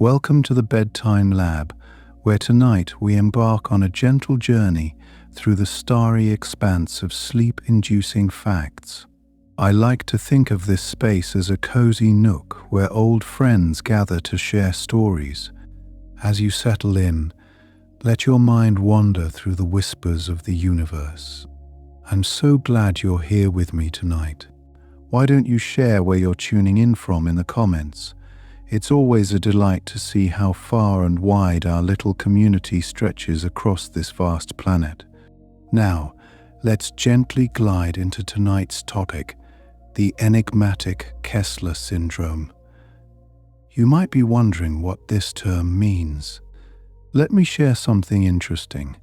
Welcome to the Bedtime Lab, where tonight we embark on a gentle journey through the starry expanse of sleep-inducing facts. I like to think of this space as a cozy nook where old friends gather to share stories. As you settle in, let your mind wander through the whispers of the universe. I'm so glad you're here with me tonight. Why don't you share where you're tuning in from in the comments? It's always a delight to see how far and wide our little community stretches across this vast planet. Now, let's gently glide into tonight's topic, the enigmatic Kessler syndrome. You might be wondering what this term means. Let me share something interesting.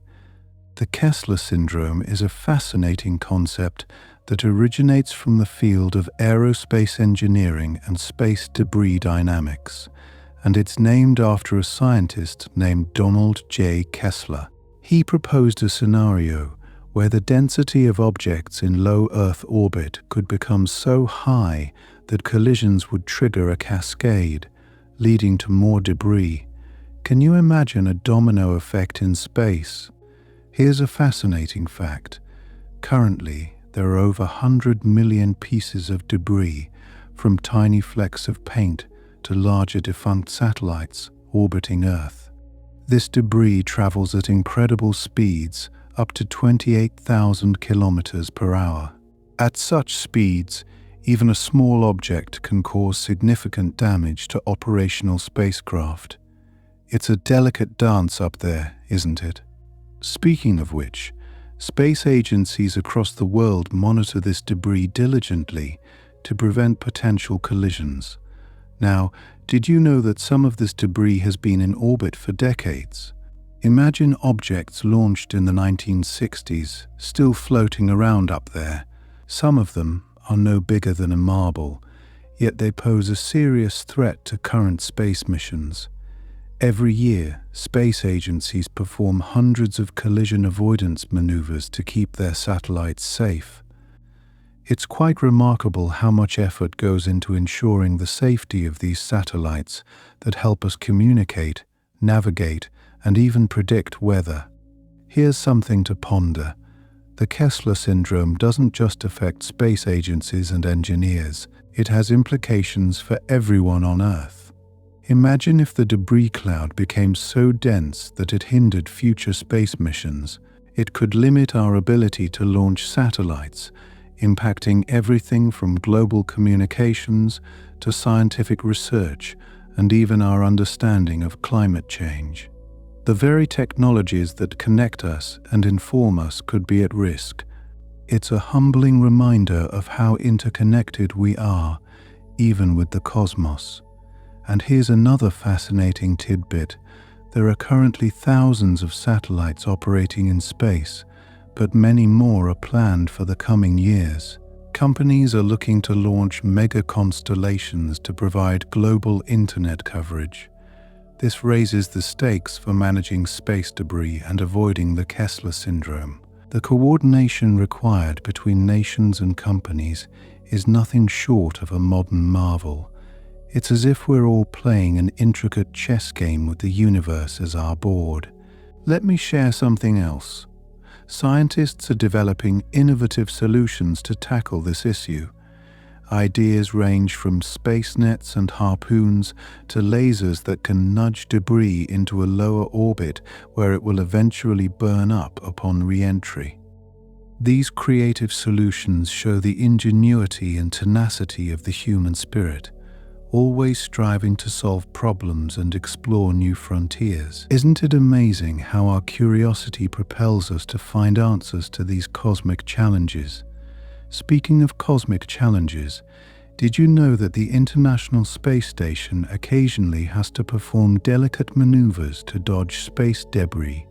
The Kessler syndrome is a fascinating concept that originates from the field of aerospace engineering and space debris dynamics, and it's named after a scientist named Donald J. Kessler. He proposed a scenario where the density of objects in low Earth orbit could become so high that collisions would trigger a cascade, leading to more debris. Can you imagine a domino effect in space? Here's a fascinating fact. Currently, there are over 100 million pieces of debris, from tiny flecks of paint to larger defunct satellites orbiting Earth. This debris travels at incredible speeds, up to 28,000 kilometers per hour. At such speeds, even a small object can cause significant damage to operational spacecraft. It's a delicate dance up there, isn't it? Speaking of which, space agencies across the world monitor this debris diligently to prevent potential collisions. Now, did you know that some of this debris has been in orbit for decades? Imagine objects launched in the 1960s still floating around up there. Some of them are no bigger than a marble, yet they pose a serious threat to current space missions. Every year, space agencies perform hundreds of collision avoidance maneuvers to keep their satellites safe. It's quite remarkable how much effort goes into ensuring the safety of these satellites that help us communicate, navigate, and even predict weather. Here's something to ponder. The Kessler syndrome doesn't just affect space agencies and engineers. It has implications for everyone on Earth. Imagine if the debris cloud became so dense that it hindered future space missions. It could limit our ability to launch satellites, impacting everything from global communications to scientific research and even our understanding of climate change. The very technologies that connect us and inform us could be at risk. It's a humbling reminder of how interconnected we are, even with the cosmos. And here's another fascinating tidbit. There are currently thousands of satellites operating in space, but many more are planned for the coming years. Companies are looking to launch mega constellations to provide global internet coverage. This raises the stakes for managing space debris and avoiding the Kessler syndrome. The coordination required between nations and companies is nothing short of a modern marvel. It's as if we're all playing an intricate chess game with the universe as our board. Let me share something else. Scientists are developing innovative solutions to tackle this issue. Ideas range from space nets and harpoons to lasers that can nudge debris into a lower orbit where it will eventually burn up upon re-entry. These creative solutions show the ingenuity and tenacity of the human spirit, always striving to solve problems and explore new frontiers. Isn't it amazing how our curiosity propels us to find answers to these cosmic challenges? Speaking of cosmic challenges, did you know that the International Space Station occasionally has to perform delicate maneuvers to dodge space debris?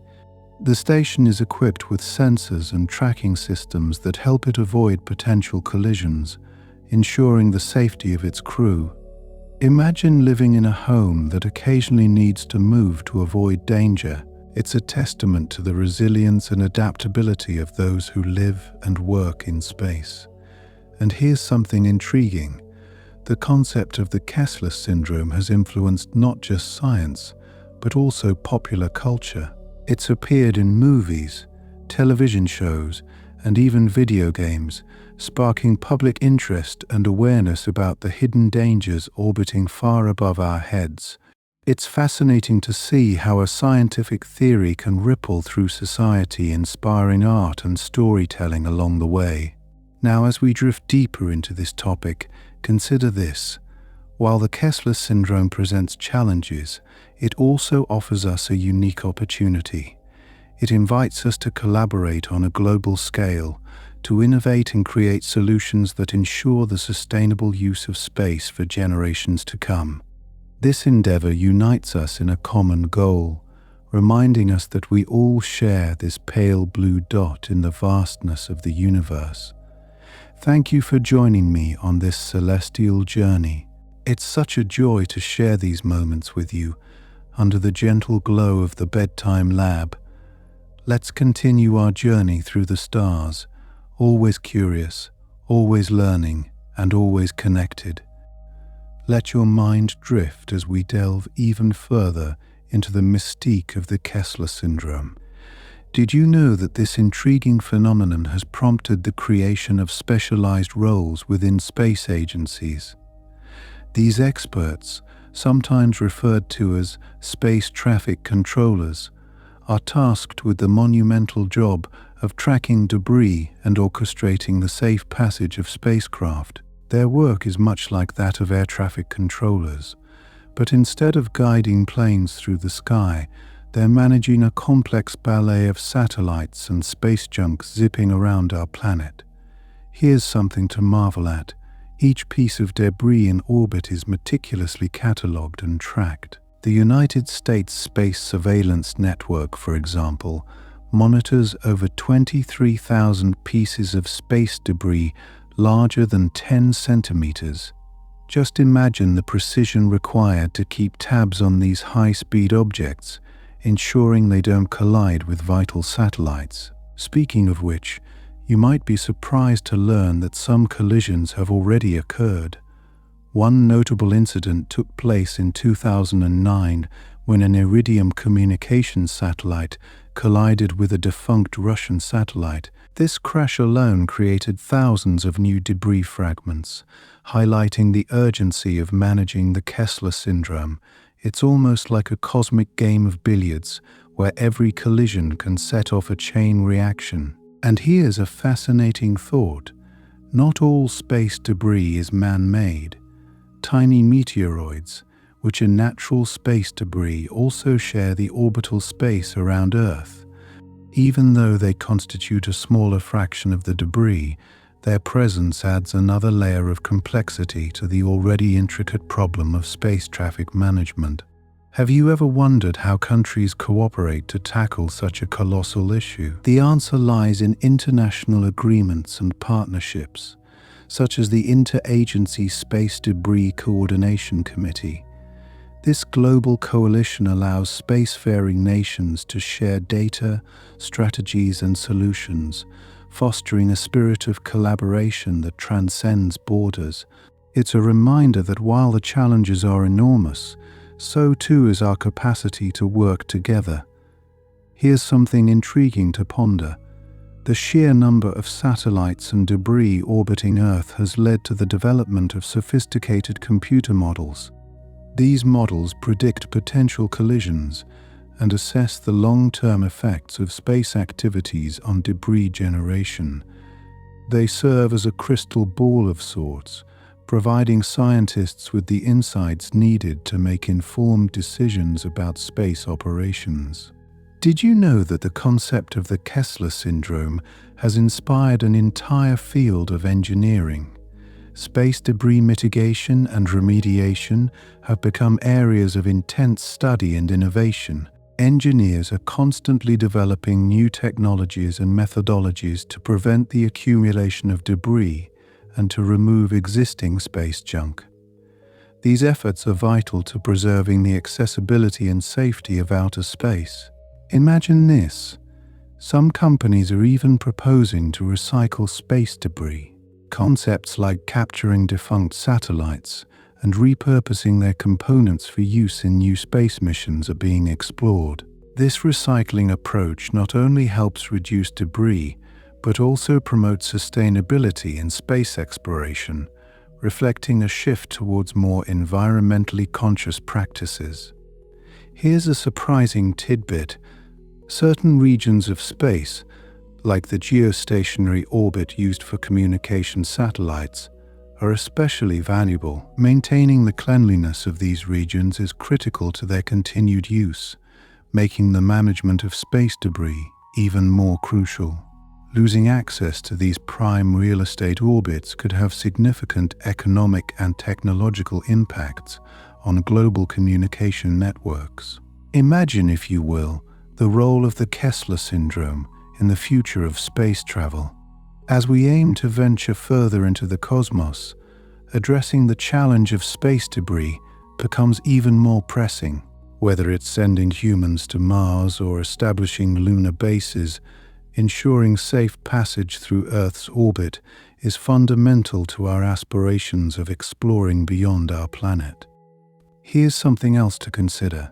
The station is equipped with sensors and tracking systems that help it avoid potential collisions, ensuring the safety of its crew. Imagine living in a home that occasionally needs to move to avoid danger. It's a testament to the resilience and adaptability of those who live and work in space. And here's something intriguing. The concept of the Kessler syndrome has influenced not just science, but also popular culture. It's appeared in movies, television shows, and even video games, sparking public interest and awareness about the hidden dangers orbiting far above our heads. It's fascinating to see how a scientific theory can ripple through society, inspiring art and storytelling along the way. Now, as we drift deeper into this topic, consider this. While the Kessler syndrome presents challenges, it also offers us a unique opportunity. It invites us to collaborate on a global scale, to innovate and create solutions that ensure the sustainable use of space for generations to come. This endeavor unites us in a common goal, reminding us that we all share this pale blue dot in the vastness of the universe. Thank you for joining me on this celestial journey. It's such a joy to share these moments with you under the gentle glow of the Bedtime Lab. Let's continue our journey through the stars, always curious, always learning, and always connected. Let your mind drift as we delve even further into the mystique of the Kessler syndrome. Did you know that this intriguing phenomenon has prompted the creation of specialized roles within space agencies? These experts, sometimes referred to as space traffic controllers, are tasked with the monumental job of tracking debris and orchestrating the safe passage of spacecraft. Their work is much like that of air traffic controllers, but instead of guiding planes through the sky, they're managing a complex ballet of satellites and space junk zipping around our planet. Here's something to marvel at. Each piece of debris in orbit is meticulously catalogued and tracked. The United States Space Surveillance Network, for example, monitors over 23,000 pieces of space debris larger than 10 centimeters. Just imagine the precision required to keep tabs on these high-speed objects, ensuring they don't collide with vital satellites. Speaking of which, you might be surprised to learn that some collisions have already occurred. One notable incident took place in 2009 when an Iridium communications satellite collided with a defunct Russian satellite. This crash alone created thousands of new debris fragments, highlighting the urgency of managing the Kessler syndrome. It's almost like a cosmic game of billiards, where every collision can set off a chain reaction. And here's a fascinating thought. Not all space debris is man-made. Tiny meteoroids, which are natural space debris, also share the orbital space around Earth. Even though they constitute a smaller fraction of the debris, their presence adds another layer of complexity to the already intricate problem of space traffic management. Have you ever wondered how countries cooperate to tackle such a colossal issue? The answer lies in international agreements and partnerships, such as the Interagency Space Debris Coordination Committee. This global coalition allows spacefaring nations to share data, strategies, and solutions, fostering a spirit of collaboration that transcends borders. It's a reminder that while the challenges are enormous, so too is our capacity to work together. Here's something intriguing to ponder. The sheer number of satellites and debris orbiting Earth has led to the development of sophisticated computer models. These models predict potential collisions and assess the long-term effects of space activities on debris generation. They serve as a crystal ball of sorts, providing scientists with the insights needed to make informed decisions about space operations. Did you know that the concept of the Kessler syndrome has inspired an entire field of engineering? Space debris mitigation and remediation have become areas of intense study and innovation. Engineers are constantly developing new technologies and methodologies to prevent the accumulation of debris and to remove existing space junk. These efforts are vital to preserving the accessibility and safety of outer space. Imagine this. Some companies are even proposing to recycle space debris. Concepts like capturing defunct satellites and repurposing their components for use in new space missions are being explored. This recycling approach not only helps reduce debris, but also promotes sustainability in space exploration, reflecting a shift towards more environmentally conscious practices. Here's a surprising tidbit. Certain regions of space, like the geostationary orbit used for communication satellites, are especially valuable. Maintaining the cleanliness of these regions is critical to their continued use, making the management of space debris even more crucial. Losing access to these prime real estate orbits could have significant economic and technological impacts on global communication networks. Imagine, if you will, the role of the Kessler syndrome in the future of space travel. As we aim to venture further into the cosmos, addressing the challenge of space debris becomes even more pressing. Whether it's sending humans to Mars or establishing lunar bases, ensuring safe passage through Earth's orbit is fundamental to our aspirations of exploring beyond our planet. Here's something else to consider.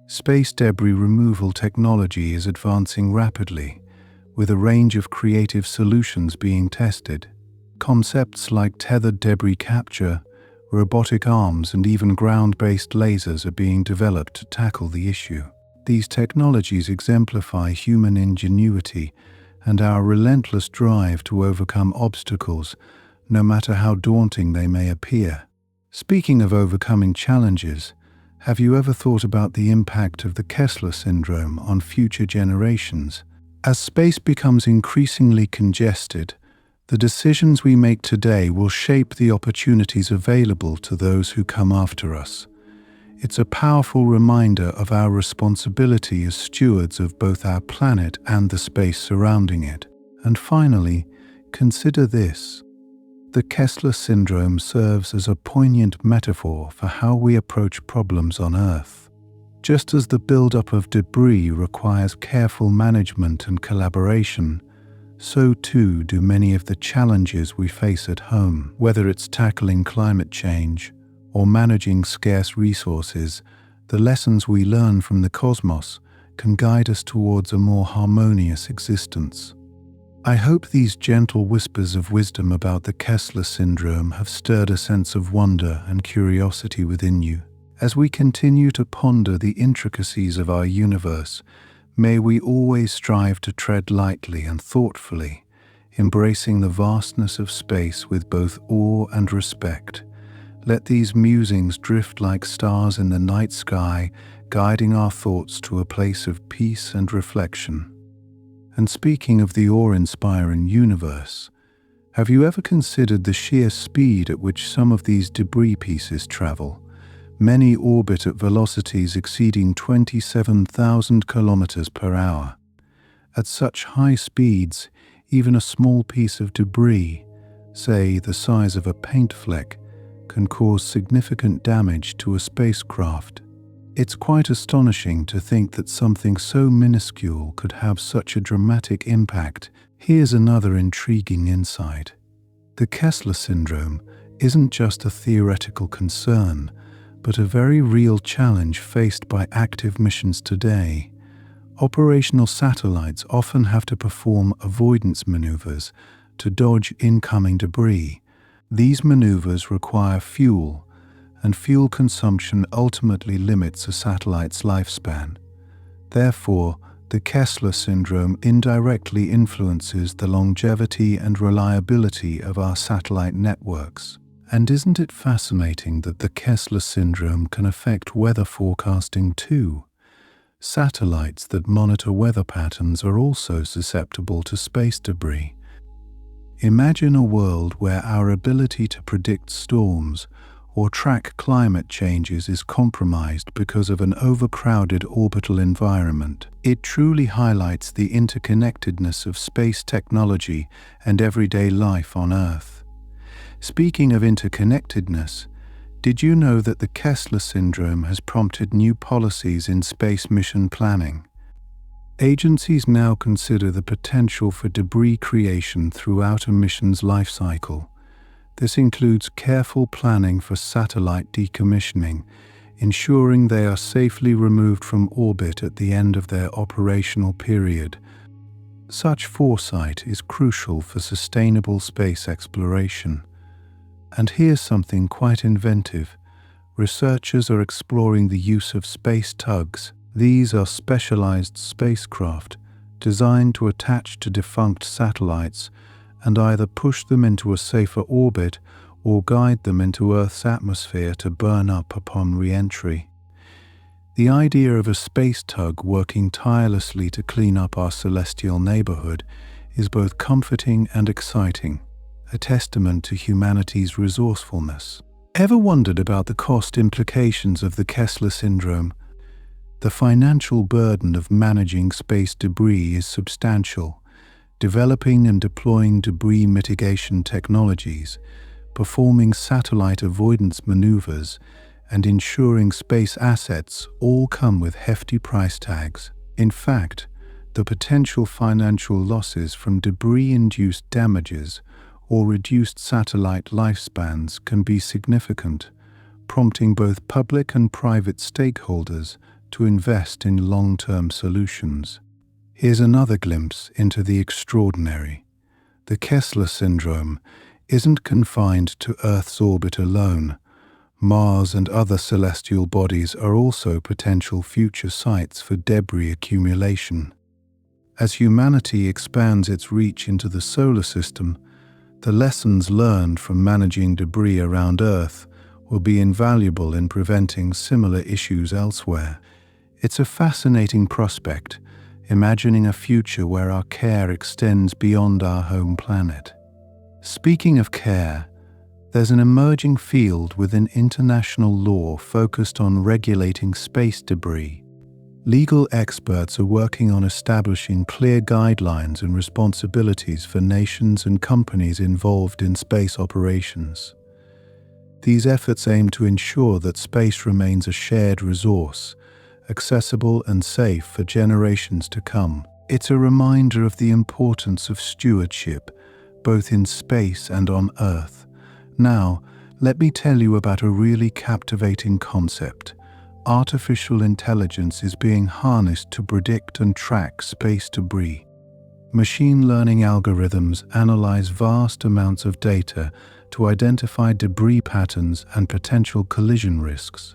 Space debris removal technology is advancing rapidly, with a range of creative solutions being tested. Concepts like tethered debris capture, robotic arms, and even ground-based lasers are being developed to tackle the issue. These technologies exemplify human ingenuity and our relentless drive to overcome obstacles, no matter how daunting they may appear. Speaking of overcoming challenges, have you ever thought about the impact of the Kessler syndrome on future generations? As space becomes increasingly congested, the decisions we make today will shape the opportunities available to those who come after us. It's a powerful reminder of our responsibility as stewards of both our planet and the space surrounding it. And finally, consider this. The Kessler syndrome serves as a poignant metaphor for how we approach problems on Earth. Just as the buildup of debris requires careful management and collaboration, so too do many of the challenges we face at home. Whether it's tackling climate change or managing scarce resources, the lessons we learn from the cosmos can guide us towards a more harmonious existence. I hope these gentle whispers of wisdom about the Kessler syndrome have stirred a sense of wonder and curiosity within you. As we continue to ponder the intricacies of our universe, may we always strive to tread lightly and thoughtfully, embracing the vastness of space with both awe and respect. Let these musings drift like stars in the night sky, guiding our thoughts to a place of peace and reflection. And speaking of the awe-inspiring universe, have you ever considered the sheer speed at which some of these debris pieces travel? Many orbit at velocities exceeding 27,000 kilometers per hour. At such high speeds, even a small piece of debris, say the size of a paint fleck, can cause significant damage to a spacecraft. It's quite astonishing to think that something so minuscule could have such a dramatic impact. Here's another intriguing insight. The Kessler syndrome isn't just a theoretical concern, but a very real challenge faced by active missions today. Operational satellites often have to perform avoidance maneuvers to dodge incoming debris. These maneuvers require fuel, and fuel consumption ultimately limits a satellite's lifespan. Therefore, the Kessler syndrome indirectly influences the longevity and reliability of our satellite networks. And isn't it fascinating that the Kessler syndrome can affect weather forecasting too? Satellites that monitor weather patterns are also susceptible to space debris. Imagine a world where our ability to predict storms or track climate changes is compromised because of an overcrowded orbital environment. It truly highlights the interconnectedness of space technology and everyday life on Earth. Speaking of interconnectedness, did you know that the Kessler syndrome has prompted new policies in space mission planning? Agencies now consider the potential for debris creation throughout a mission's life cycle. This includes careful planning for satellite decommissioning, ensuring they are safely removed from orbit at the end of their operational period. Such foresight is crucial for sustainable space exploration. And here's something quite inventive. Researchers are exploring the use of space tugs. These are specialized spacecraft designed to attach to defunct satellites and either push them into a safer orbit or guide them into Earth's atmosphere to burn up upon re-entry. The idea of a space tug working tirelessly to clean up our celestial neighborhood is both comforting and exciting, a testament to humanity's resourcefulness. Ever wondered about the cost implications of the Kessler syndrome? The financial burden of managing space debris is substantial. Developing and deploying debris mitigation technologies, performing satellite avoidance maneuvers, and ensuring space assets all come with hefty price tags. In fact, the potential financial losses from debris-induced damages or reduced satellite lifespans can be significant, prompting both public and private stakeholders to invest in long-term solutions. Here's another glimpse into the extraordinary. The Kessler syndrome isn't confined to Earth's orbit alone. Mars and other celestial bodies are also potential future sites for debris accumulation. As humanity expands its reach into the solar system, the lessons learned from managing debris around Earth will be invaluable in preventing similar issues elsewhere. It's a fascinating prospect, imagining a future where our care extends beyond our home planet. Speaking of care, there's an emerging field within international law focused on regulating space debris. Legal experts are working on establishing clear guidelines and responsibilities for nations and companies involved in space operations. These efforts aim to ensure that space remains a shared resource, accessible and safe for generations to come. It's a reminder of the importance of stewardship, both in space and on Earth. Now, let me tell you about a really captivating concept. Artificial intelligence is being harnessed to predict and track space debris. Machine learning algorithms analyze vast amounts of data to identify debris patterns and potential collision risks.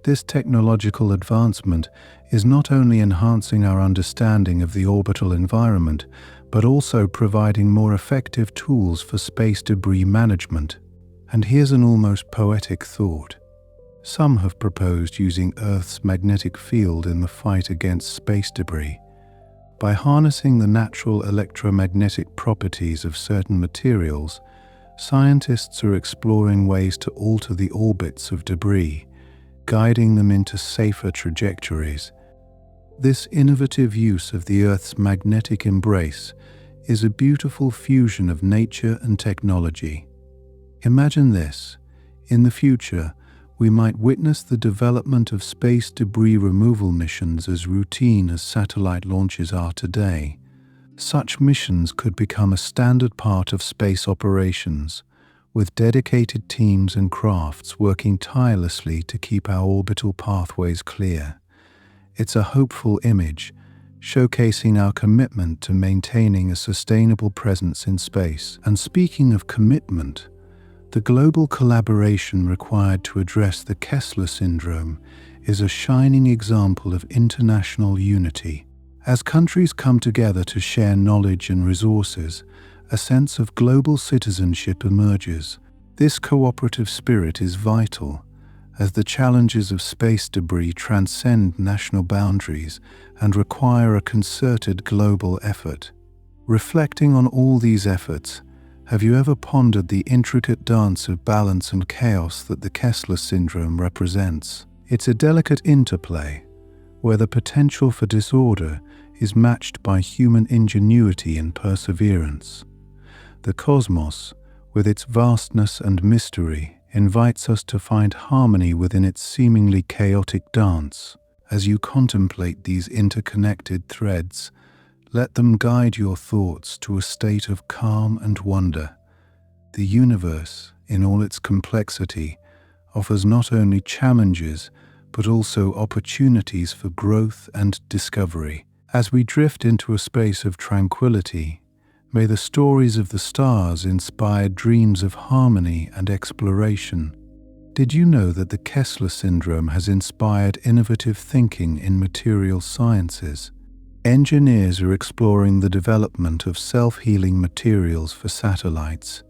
This technological advancement is not only enhancing our understanding of the orbital environment, but also providing more effective tools for space debris management. And here's an almost poetic thought. Some have proposed using Earth's magnetic field in the fight against space debris. By harnessing the natural electromagnetic properties of certain materials, scientists are exploring ways to alter the orbits of debris, guiding them into safer trajectories. This innovative use of the Earth's magnetic embrace is a beautiful fusion of nature and technology. Imagine this. In the future, we might witness the development of space debris removal missions as routine as satellite launches are today. Such missions could become a standard part of space operations, with dedicated teams and crafts working tirelessly to keep our orbital pathways clear. It's a hopeful image, showcasing our commitment to maintaining a sustainable presence in space. And speaking of commitment, the global collaboration required to address the Kessler syndrome is a shining example of international unity. As countries come together to share knowledge and resources, a sense of global citizenship emerges. This cooperative spirit is vital, as the challenges of space debris transcend national boundaries and require a concerted global effort. Reflecting on all these efforts, have you ever pondered the intricate dance of balance and chaos that the Kessler syndrome represents? It's a delicate interplay, where the potential for disorder is matched by human ingenuity and perseverance. The cosmos, with its vastness and mystery, invites us to find harmony within its seemingly chaotic dance. As you contemplate these interconnected threads, let them guide your thoughts to a state of calm and wonder. The universe, in all its complexity, offers not only challenges, but also opportunities for growth and discovery. As we drift into a space of tranquility, may the stories of the stars inspire dreams of harmony and exploration. Did you know that the Kessler syndrome has inspired innovative thinking in material sciences? Engineers are exploring the development of self-healing materials for satellites.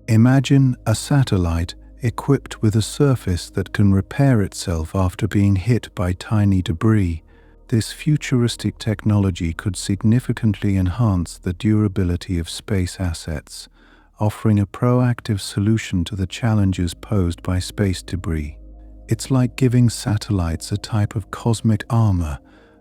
Imagine a satellite equipped with a surface that can repair itself after being hit by tiny debris. This futuristic technology could significantly enhance the durability of space assets, offering a proactive solution to the challenges posed by space debris. It's like giving satellites a type of cosmic armor,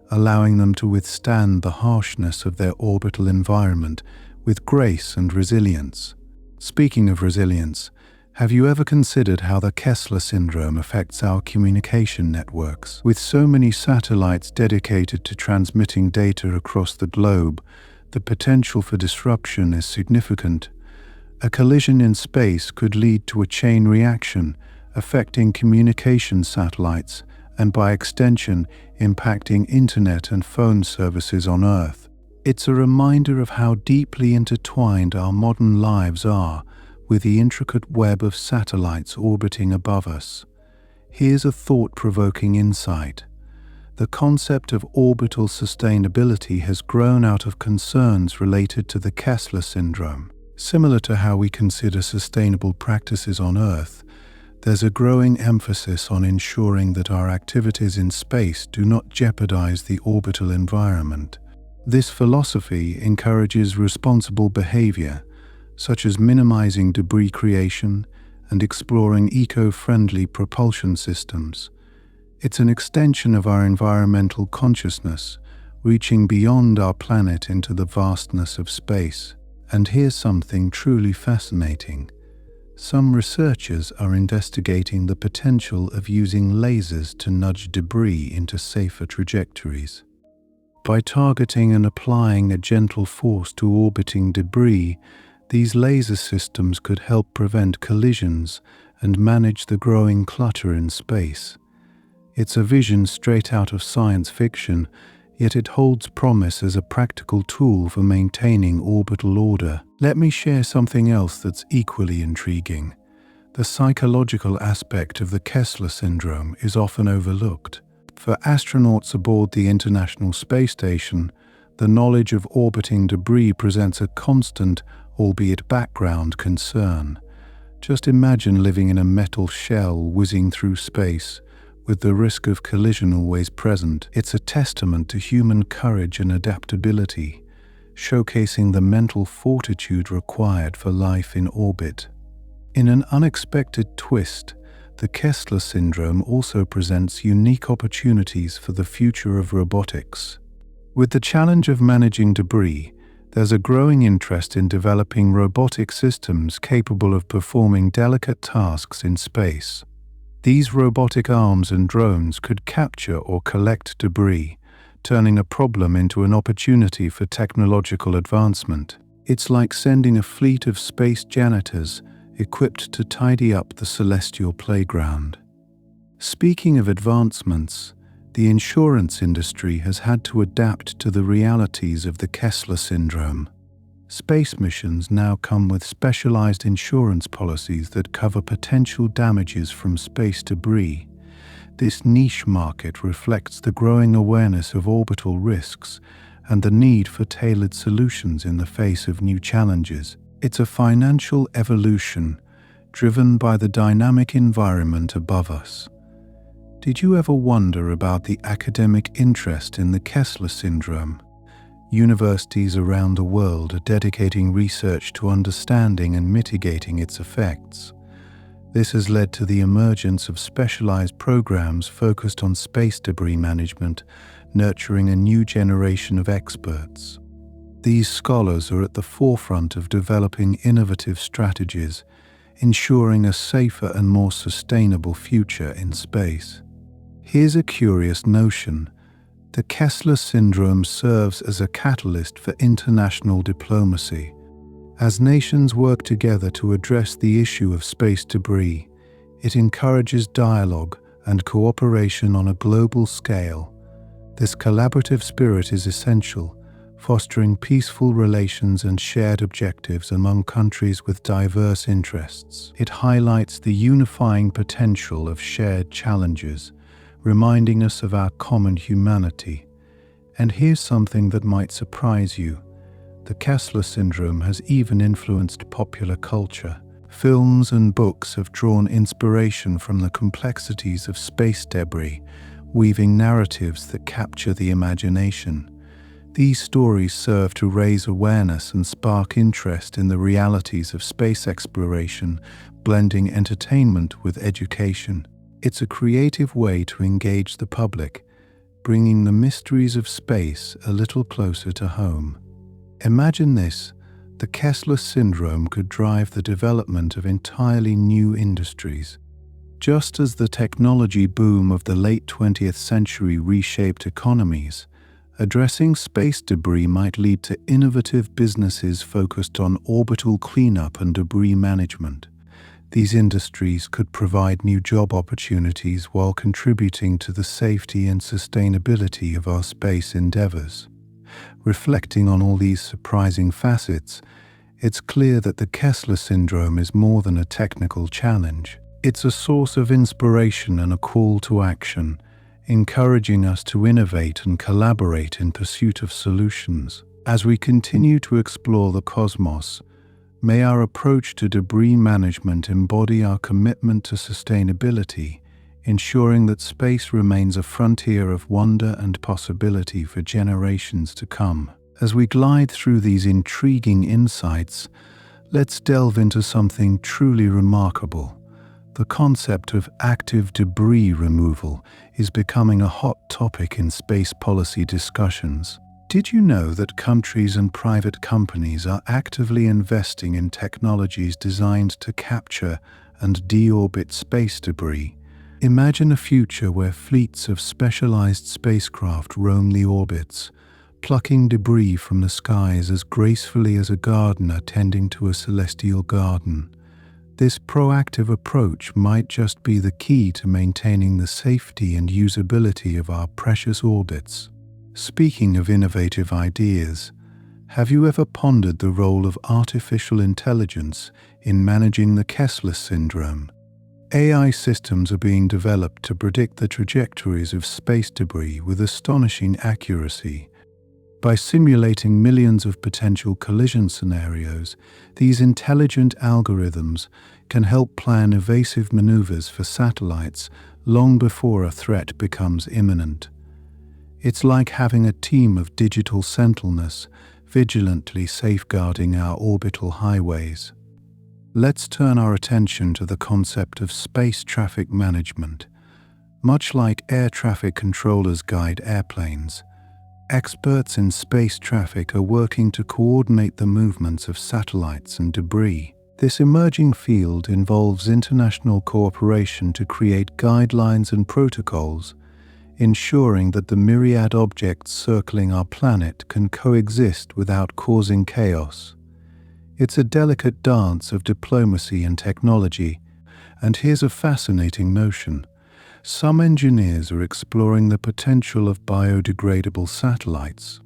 allowing them to withstand the harshness of their orbital environment with grace and resilience. Speaking of resilience, have you ever considered how the Kessler syndrome affects our communication networks? With so many satellites dedicated to transmitting data across the globe, the potential for disruption is significant. A collision in space could lead to a chain reaction, affecting communication satellites and, by extension, impacting internet and phone services on Earth. It's a reminder of how deeply intertwined our modern lives are with the intricate web of satellites orbiting above us. Here's a thought-provoking insight. The concept of orbital sustainability has grown out of concerns related to the Kessler syndrome. Similar to how we consider sustainable practices on Earth, there's a growing emphasis on ensuring that our activities in space do not jeopardize the orbital environment. This philosophy encourages responsible behavior, such as minimizing debris creation and exploring eco-friendly propulsion systems. It's an extension of our environmental consciousness, reaching beyond our planet into the vastness of space. And here's something truly fascinating. Some researchers are investigating the potential of using lasers to nudge debris into safer trajectories. By targeting and applying a gentle force to orbiting debris, these laser systems could help prevent collisions and manage the growing clutter in space. It's a vision straight out of science fiction, yet it holds promise as a practical tool for maintaining orbital order. Let me share something else that's equally intriguing. The psychological aspect of the Kessler syndrome is often overlooked. For astronauts aboard the International Space Station, the knowledge of orbiting debris presents a constant, albeit background, concern. Just imagine living in a metal shell whizzing through space, with the risk of collision always present. It's a testament to human courage and adaptability, showcasing the mental fortitude required for life in orbit. In an unexpected twist, the Kessler syndrome also presents unique opportunities for the future of robotics. With the challenge of managing debris, there's a growing interest in developing robotic systems capable of performing delicate tasks in space. These robotic arms and drones could capture or collect debris, turning a problem into an opportunity for technological advancement. It's like sending a fleet of space janitors equipped to tidy up the celestial playground. Speaking of advancements, the insurance industry has had to adapt to the realities of the Kessler syndrome. Space missions now come with specialized insurance policies that cover potential damages from space debris. This niche market reflects the growing awareness of orbital risks and the need for tailored solutions in the face of new challenges. It's a financial evolution driven by the dynamic environment above us. Did you ever wonder about the academic interest in the Kessler syndrome? Universities around the world are dedicating research to understanding and mitigating its effects. This has led to the emergence of specialized programs focused on space debris management, nurturing a new generation of experts. These scholars are at the forefront of developing innovative strategies, ensuring a safer and more sustainable future in space. Here's a curious notion. The Kessler syndrome serves as a catalyst for international diplomacy. As nations work together to address the issue of space debris, it encourages dialogue and cooperation on a global scale. This collaborative spirit is essential, fostering peaceful relations and shared objectives among countries with diverse interests. It highlights the unifying potential of shared challenges, reminding us of our common humanity. And here's something that might surprise you. The Kessler syndrome has even influenced popular culture. Films and books have drawn inspiration from the complexities of space debris, weaving narratives that capture the imagination. These stories serve to raise awareness and spark interest in the realities of space exploration, blending entertainment with education. It's a creative way to engage the public, bringing the mysteries of space a little closer to home. Imagine this: the Kessler syndrome could drive the development of entirely new industries. Just as the technology boom of the late 20th century reshaped economies, addressing space debris might lead to innovative businesses focused on orbital cleanup and debris management. These industries could provide new job opportunities while contributing to the safety and sustainability of our space endeavors. Reflecting on all these surprising facets, it's clear that the Kessler syndrome is more than a technical challenge. It's a source of inspiration and a call to action, encouraging us to innovate and collaborate in pursuit of solutions. As we continue to explore the cosmos, may our approach to debris management embody our commitment to sustainability, ensuring that space remains a frontier of wonder and possibility for generations to come. As we glide through these intriguing insights, let's delve into something truly remarkable. The concept of active debris removal is becoming a hot topic in space policy discussions. Did you know that countries and private companies are actively investing in technologies designed to capture and deorbit space debris? Imagine a future where fleets of specialized spacecraft roam the orbits, plucking debris from the skies as gracefully as a gardener tending to a celestial garden. This proactive approach might just be the key to maintaining the safety and usability of our precious orbits. Speaking of innovative ideas, have you ever pondered the role of artificial intelligence in managing the Kessler syndrome? AI systems are being developed to predict the trajectories of space debris with astonishing accuracy. By simulating millions of potential collision scenarios, these intelligent algorithms can help plan evasive maneuvers for satellites long before a threat becomes imminent. It's like having a team of digital sentinels vigilantly safeguarding our orbital highways. Let's turn our attention to the concept of space traffic management. Much like air traffic controllers guide airplanes, experts in space traffic are working to coordinate the movements of satellites and debris. This emerging field involves international cooperation to create guidelines and protocols, ensuring that the myriad objects circling our planet can coexist without causing chaos. It's a delicate dance of diplomacy and technology, and here's a fascinating notion. Some engineers are exploring the potential of biodegradable satellites.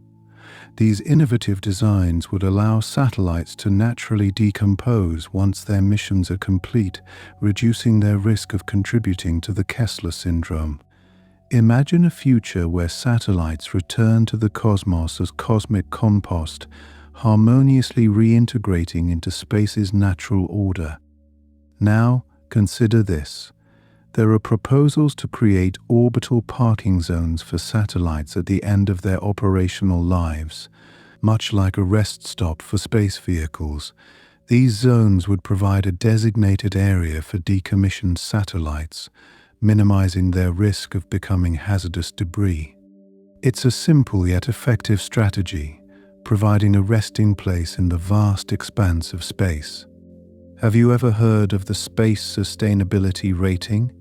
These innovative designs would allow satellites to naturally decompose once their missions are complete, reducing their risk of contributing to the Kessler syndrome. Imagine a future where satellites return to the cosmos as cosmic compost, harmoniously reintegrating into space's natural order. Now, consider this. There are proposals to create orbital parking zones for satellites at the end of their operational lives, much like a rest stop for space vehicles. These zones would provide a designated area for decommissioned satellites, minimizing their risk of becoming hazardous debris. It's a simple yet effective strategy, providing a resting place in the vast expanse of space. Have you ever heard of the Space Sustainability Rating?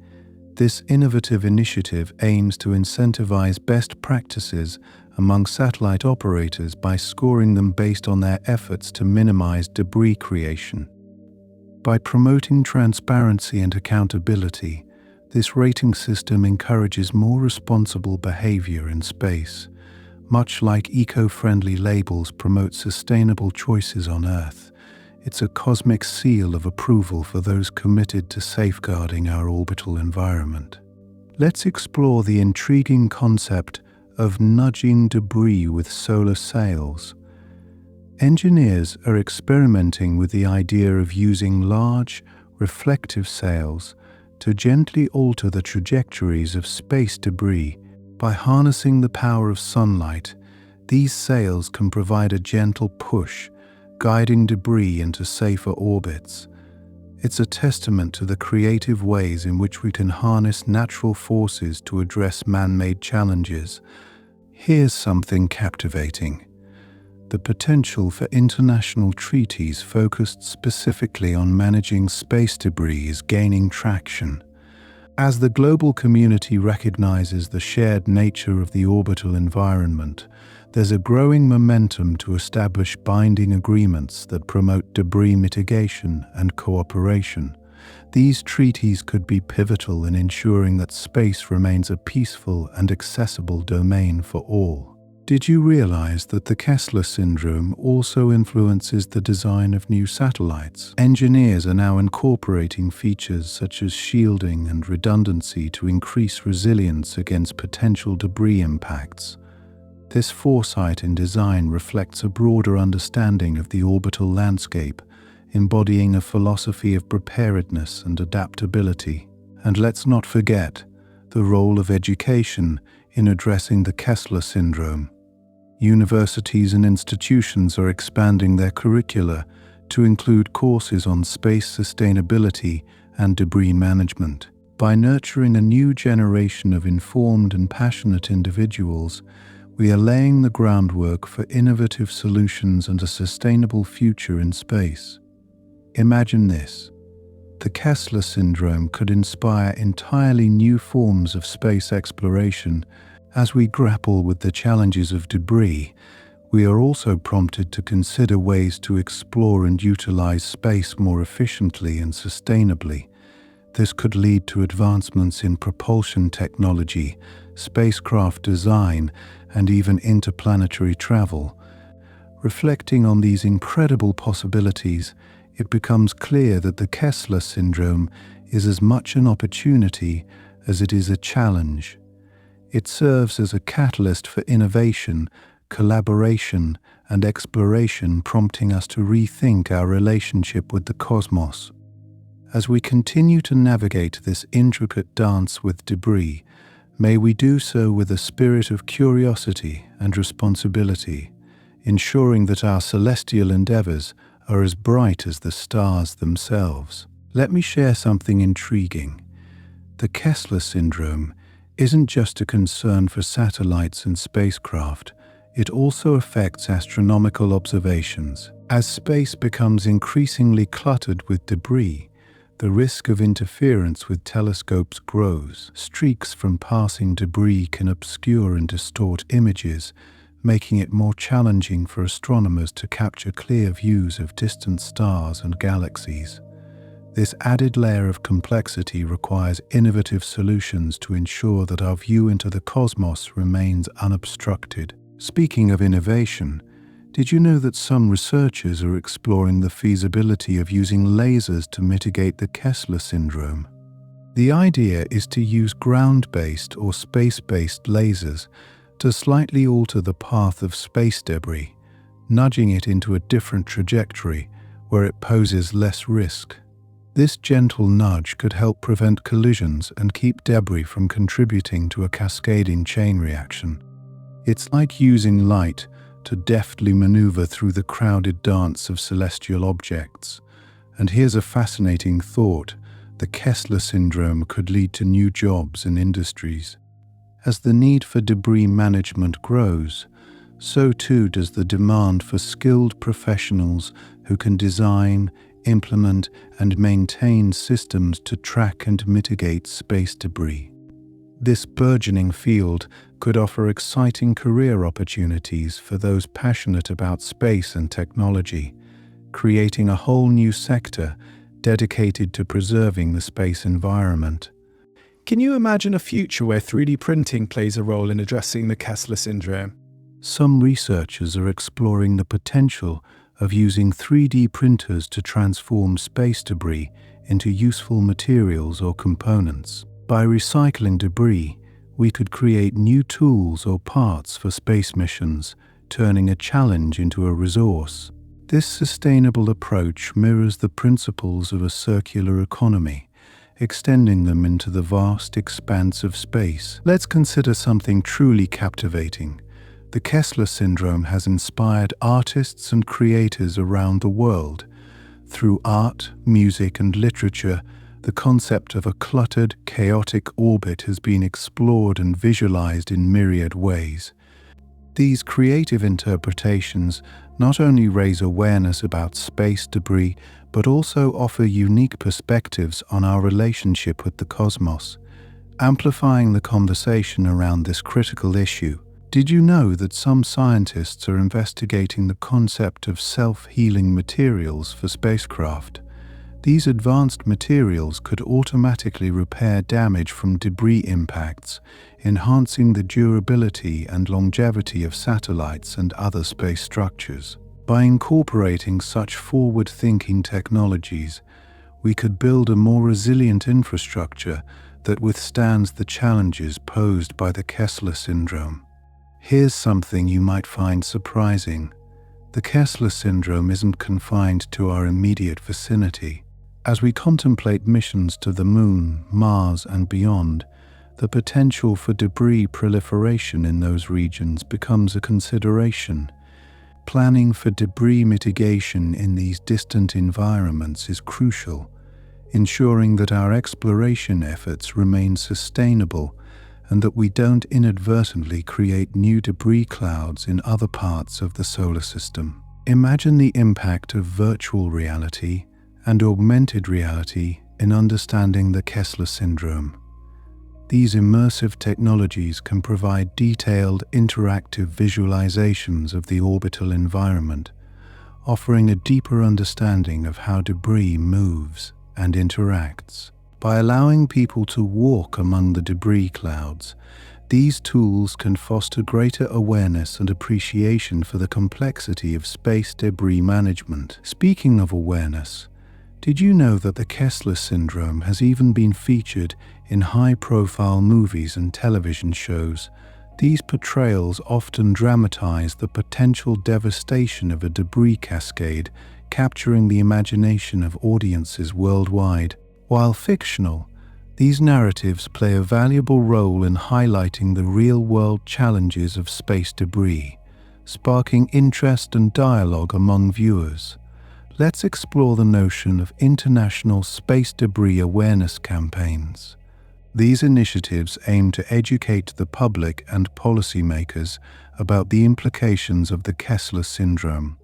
This innovative initiative aims to incentivize best practices among satellite operators by scoring them based on their efforts to minimize debris creation. By promoting transparency and accountability, this rating system encourages more responsible behavior in space, much like eco-friendly labels promote sustainable choices on Earth. It's a cosmic seal of approval for those committed to safeguarding our orbital environment. Let's explore the intriguing concept of nudging debris with solar sails. Engineers are experimenting with the idea of using large, reflective sails to gently alter the trajectories of space debris. By harnessing the power of sunlight, these sails can provide a gentle push, guiding debris into safer orbits. It's a testament to the creative ways in which we can harness natural forces to address man-made challenges. Here's something captivating. The potential for international treaties focused specifically on managing space debris is gaining traction. As the global community recognizes the shared nature of the orbital environment, there's a growing momentum to establish binding agreements that promote debris mitigation and cooperation. These treaties could be pivotal in ensuring that space remains a peaceful and accessible domain for all. Did you realize that the Kessler syndrome also influences the design of new satellites? Engineers are now incorporating features such as shielding and redundancy to increase resilience against potential debris impacts. This foresight in design reflects a broader understanding of the orbital landscape, embodying a philosophy of preparedness and adaptability. And let's not forget the role of education in addressing the Kessler syndrome. Universities and institutions are expanding their curricula to include courses on space sustainability and debris management. By nurturing a new generation of informed and passionate individuals, we are laying the groundwork for innovative solutions and a sustainable future in space. Imagine this. The Kessler syndrome could inspire entirely new forms of space exploration. As we grapple with the challenges of debris, we are also prompted to consider ways to explore and utilize space more efficiently and sustainably. This could lead to advancements in propulsion technology, spacecraft design, and even interplanetary travel. Reflecting on these incredible possibilities, it becomes clear that the Kessler syndrome is as much an opportunity as it is a challenge. It serves as a catalyst for innovation, collaboration, and exploration, prompting us to rethink our relationship with the cosmos. As we continue to navigate this intricate dance with debris, may we do so with a spirit of curiosity and responsibility, ensuring that our celestial endeavors are as bright as the stars themselves. Let me share something intriguing. The Kessler syndrome isn't just a concern for satellites and spacecraft, it also affects astronomical observations. As space becomes increasingly cluttered with debris, the risk of interference with telescopes grows. Streaks from passing debris can obscure and distort images, making it more challenging for astronomers to capture clear views of distant stars and galaxies. This added layer of complexity requires innovative solutions to ensure that our view into the cosmos remains unobstructed. Speaking of innovation, did you know that some researchers are exploring the feasibility of using lasers to mitigate the Kessler syndrome? The idea is to use ground-based or space-based lasers to slightly alter the path of space debris, nudging it into a different trajectory where it poses less risk. This gentle nudge could help prevent collisions and keep debris from contributing to a cascading chain reaction. It's like using light to deftly maneuver through the crowded dance of celestial objects. And here's a fascinating thought: the Kessler syndrome could lead to new jobs and industries. As the need for debris management grows, so too does the demand for skilled professionals who can design, implement, and maintain systems to track and mitigate space debris. This burgeoning field could offer exciting career opportunities for those passionate about space and technology, creating a whole new sector dedicated to preserving the space environment. Can you imagine a future where 3D printing plays a role in addressing the Kessler syndrome? Some researchers are exploring the potential of using 3D printers to transform space debris into useful materials or components. By recycling debris, we could create new tools or parts for space missions, turning a challenge into a resource. This sustainable approach mirrors the principles of a circular economy, extending them into the vast expanse of space. Let's consider something truly captivating. The Kessler syndrome has inspired artists and creators around the world. Through art, music, and literature, the concept of a cluttered, chaotic orbit has been explored and visualized in myriad ways. These creative interpretations not only raise awareness about space debris, but also offer unique perspectives on our relationship with the cosmos, amplifying the conversation around this critical issue. Did you know that some scientists are investigating the concept of self-healing materials for spacecraft? These advanced materials could automatically repair damage from debris impacts, enhancing the durability and longevity of satellites and other space structures. By incorporating such forward-thinking technologies, we could build a more resilient infrastructure that withstands the challenges posed by the Kessler syndrome. Here's something you might find surprising. The Kessler syndrome isn't confined to our immediate vicinity. As we contemplate missions to the Moon, Mars, and beyond, the potential for debris proliferation in those regions becomes a consideration. Planning for debris mitigation in these distant environments is crucial, ensuring that our exploration efforts remain sustainable and that we don't inadvertently create new debris clouds in other parts of the solar system. Imagine the impact of virtual reality and augmented reality in understanding the Kessler syndrome. These immersive technologies can provide detailed, interactive visualizations of the orbital environment, offering a deeper understanding of how debris moves and interacts. By allowing people to walk among the debris clouds, these tools can foster greater awareness and appreciation for the complexity of space debris management. Speaking of awareness, did you know that the Kessler syndrome has even been featured in high-profile movies and television shows? These portrayals often dramatize the potential devastation of a debris cascade, capturing the imagination of audiences worldwide. While fictional, these narratives play a valuable role in highlighting the real-world challenges of space debris, sparking interest and dialogue among viewers. Let's explore the notion of international space debris awareness campaigns. These initiatives aim to educate the public and policymakers about the implications of the Kessler syndrome,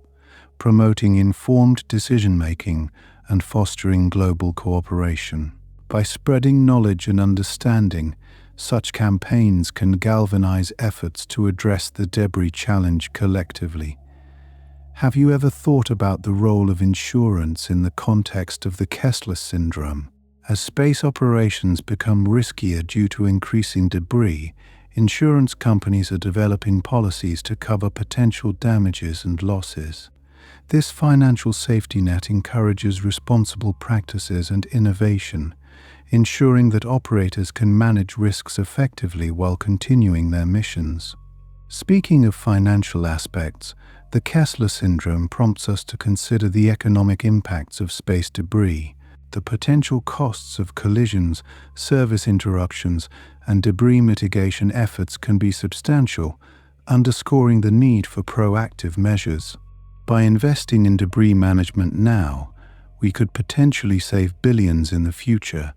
promoting informed decision-making and fostering global cooperation. By spreading knowledge and understanding, such campaigns can galvanize efforts to address the debris challenge collectively. Have you ever thought about the role of insurance in the context of the Kessler syndrome? As space operations become riskier due to increasing debris, insurance companies are developing policies to cover potential damages and losses. This financial safety net encourages responsible practices and innovation, ensuring that operators can manage risks effectively while continuing their missions. Speaking of financial aspects, the Kessler syndrome prompts us to consider the economic impacts of space debris. The potential costs of collisions, service interruptions, and debris mitigation efforts can be substantial, underscoring the need for proactive measures. By investing in debris management now, we could potentially save billions in the future,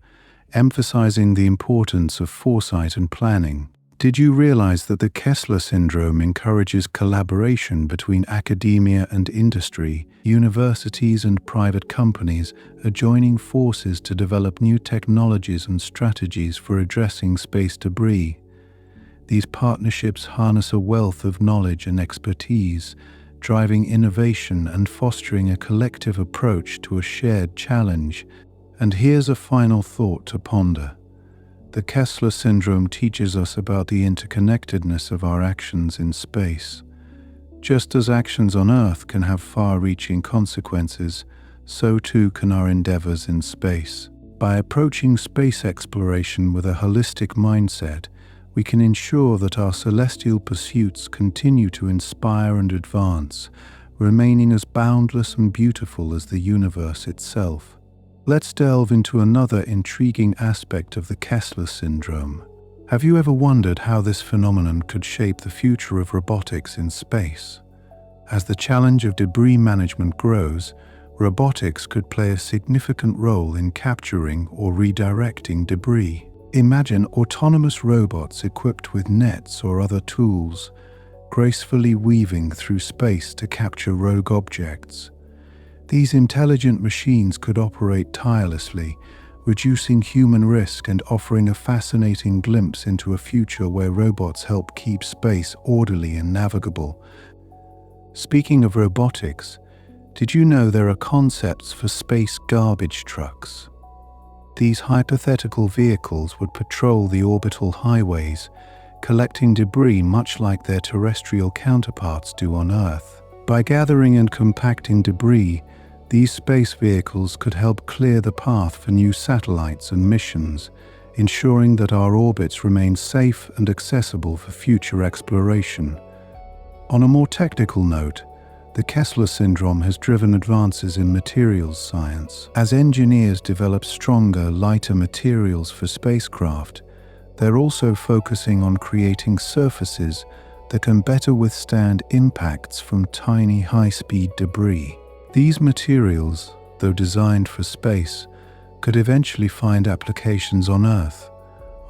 emphasizing the importance of foresight and planning. Did you realize that the Kessler syndrome encourages collaboration between academia and industry? Universities and private companies are joining forces to develop new technologies and strategies for addressing space debris. These partnerships harness a wealth of knowledge and expertise, driving innovation and fostering a collective approach to a shared challenge. And here's a final thought to ponder. The Kessler syndrome teaches us about the interconnectedness of our actions in space. Just as actions on Earth can have far-reaching consequences, so too can our endeavors in space. By approaching space exploration with a holistic mindset, we can ensure that our celestial pursuits continue to inspire and advance, remaining as boundless and beautiful as the universe itself. Let's delve into another intriguing aspect of the Kessler syndrome. Have you ever wondered how this phenomenon could shape the future of robotics in space? As the challenge of debris management grows, robotics could play a significant role in capturing or redirecting debris. Imagine autonomous robots equipped with nets or other tools, gracefully weaving through space to capture rogue objects. These intelligent machines could operate tirelessly, reducing human risk and offering a fascinating glimpse into a future where robots help keep space orderly and navigable. Speaking of robotics, did you know there are concepts for space garbage trucks? These hypothetical vehicles would patrol the orbital highways, collecting debris much like their terrestrial counterparts do on Earth. By gathering and compacting debris, these space vehicles could help clear the path for new satellites and missions, ensuring that our orbits remain safe and accessible for future exploration. On a more technical note, the Kessler syndrome has driven advances in materials science. As engineers develop stronger, lighter materials for spacecraft, they're also focusing on creating surfaces that can better withstand impacts from tiny, high-speed debris. These materials, though designed for space, could eventually find applications on Earth,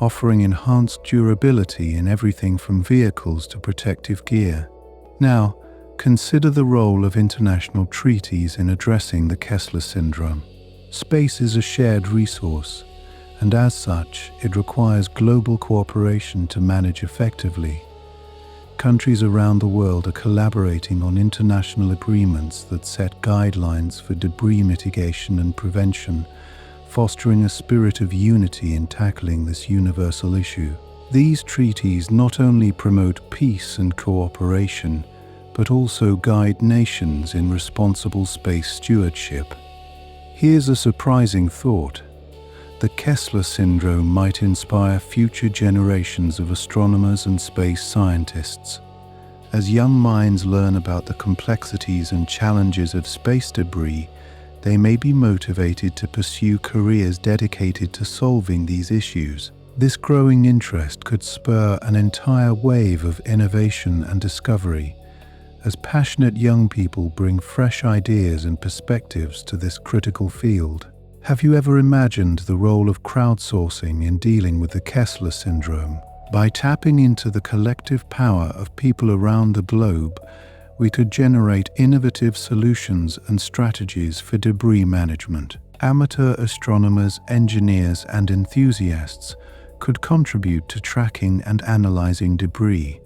offering enhanced durability in everything from vehicles to protective gear. Now, consider the role of international treaties in addressing the Kessler syndrome. Space is a shared resource, and as such, it requires global cooperation to manage effectively. Countries around the world are collaborating on international agreements that set guidelines for debris mitigation and prevention, fostering a spirit of unity in tackling this universal issue. These treaties not only promote peace and cooperation, but also guide nations in responsible space stewardship. Here's a surprising thought. The Kessler syndrome might inspire future generations of astronomers and space scientists. As young minds learn about the complexities and challenges of space debris, they may be motivated to pursue careers dedicated to solving these issues. This growing interest could spur an entire wave of innovation and discovery, as passionate young people bring fresh ideas and perspectives to this critical field. Have you ever imagined the role of crowdsourcing in dealing with the Kessler syndrome? By tapping into the collective power of people around the globe, we could generate innovative solutions and strategies for debris management. Amateur astronomers, engineers, and enthusiasts could contribute to tracking and analyzing debris,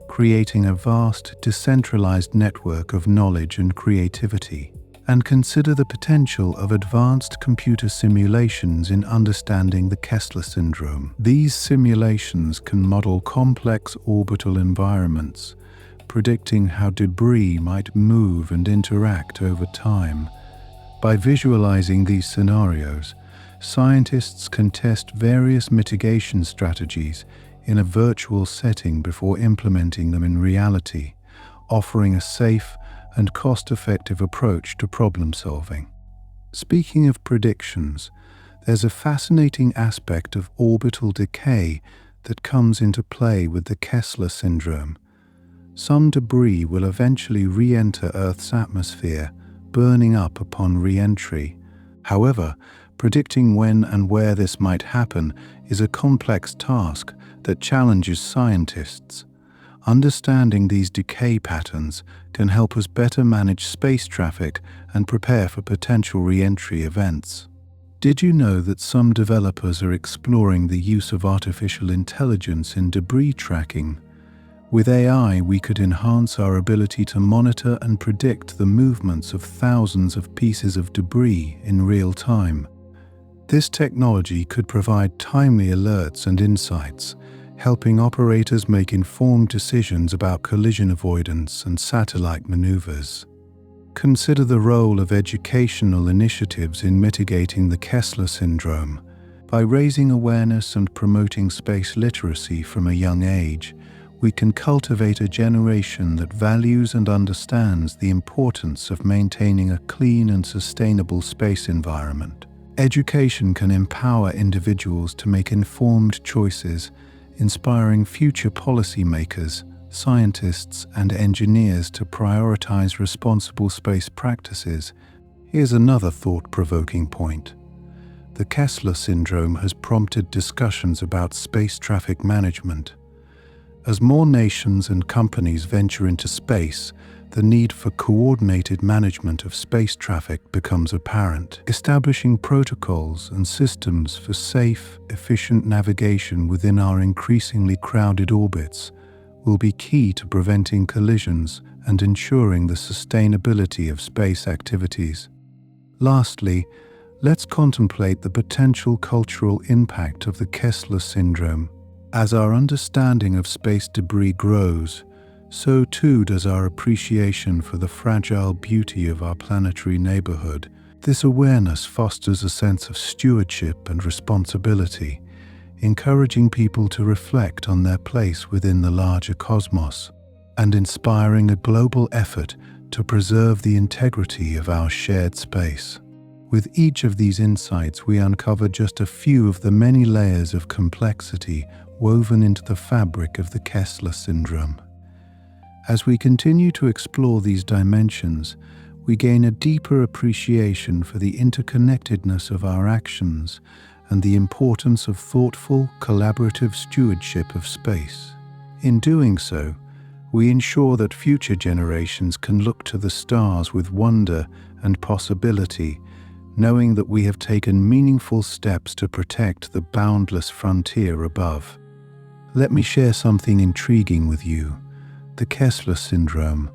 creating a vast, decentralized network of knowledge and creativity. And consider the potential of advanced computer simulations in understanding the Kessler syndrome. These simulations can model complex orbital environments, predicting how debris might move and interact over time. By visualizing these scenarios, scientists can test various mitigation strategies in a virtual setting before implementing them in reality, offering a safe and cost-effective approach to problem solving. Speaking of predictions, there's a fascinating aspect of orbital decay that comes into play with the Kessler syndrome. Some debris will eventually re-enter Earth's atmosphere, burning up upon re-entry. However, predicting when and where this might happen is a complex task that challenges scientists. Understanding these decay patterns can help us better manage space traffic and prepare for potential re-entry events. Did you know that some developers are exploring the use of artificial intelligence in debris tracking? With AI, we could enhance our ability to monitor and predict the movements of thousands of pieces of debris in real time. This technology could provide timely alerts and insights, helping operators make informed decisions about collision avoidance and satellite maneuvers. Consider the role of educational initiatives in mitigating the Kessler syndrome. By raising awareness and promoting space literacy from a young age, we can cultivate a generation that values and understands the importance of maintaining a clean and sustainable space environment. Education can empower individuals to make informed choices, inspiring future policymakers, scientists, and engineers to prioritize responsible space practices. Here's another thought-provoking point. The Kessler syndrome has prompted discussions about space traffic management. As more nations and companies venture into space, the need for coordinated management of space traffic becomes apparent. Establishing protocols and systems for safe, efficient navigation within our increasingly crowded orbits will be key to preventing collisions and ensuring the sustainability of space activities. Lastly, let's contemplate the potential cultural impact of the Kessler syndrome. As our understanding of space debris grows, so too does our appreciation for the fragile beauty of our planetary neighborhood. This awareness fosters a sense of stewardship and responsibility, encouraging people to reflect on their place within the larger cosmos, and inspiring a global effort to preserve the integrity of our shared space. With each of these insights, we uncover just a few of the many layers of complexity woven into the fabric of the Kessler syndrome. As we continue to explore these dimensions, we gain a deeper appreciation for the interconnectedness of our actions and the importance of thoughtful, collaborative stewardship of space. In doing so, we ensure that future generations can look to the stars with wonder and possibility, knowing that we have taken meaningful steps to protect the boundless frontier above. Let me share something intriguing with you. The Kessler syndrome,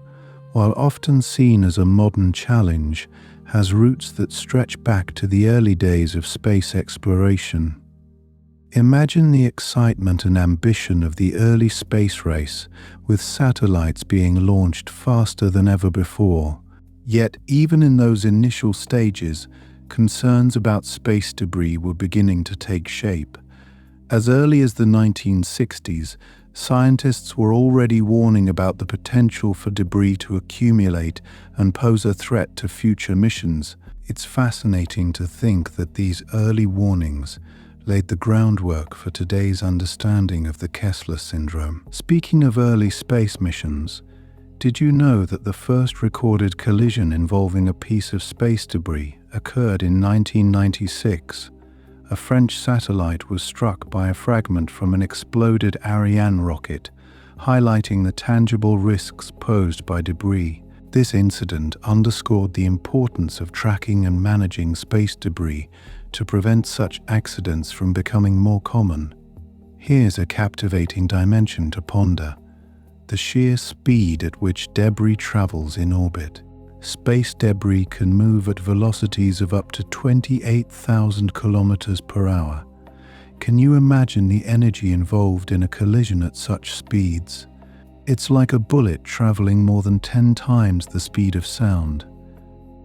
while often seen as a modern challenge, has roots that stretch back to the early days of space exploration. Imagine the excitement and ambition of the early space race, with satellites being launched faster than ever before. Yet, even in those initial stages, concerns about space debris were beginning to take shape. As early as the 1960s, scientists were already warning about the potential for debris to accumulate and pose a threat to future missions. It's fascinating to think that these early warnings laid the groundwork for today's understanding of the Kessler syndrome. Speaking of early space missions, did you know that the first recorded collision involving a piece of space debris occurred in 1996? A French satellite was struck by a fragment from an exploded Ariane rocket, highlighting the tangible risks posed by debris. This incident underscored the importance of tracking and managing space debris to prevent such accidents from becoming more common. Here's a captivating dimension to ponder: the sheer speed at which debris travels in orbit. Space debris can move at velocities of up to 28,000 kilometers per hour. Can you imagine the energy involved in a collision at such speeds? It's like a bullet traveling more than 10 times the speed of sound.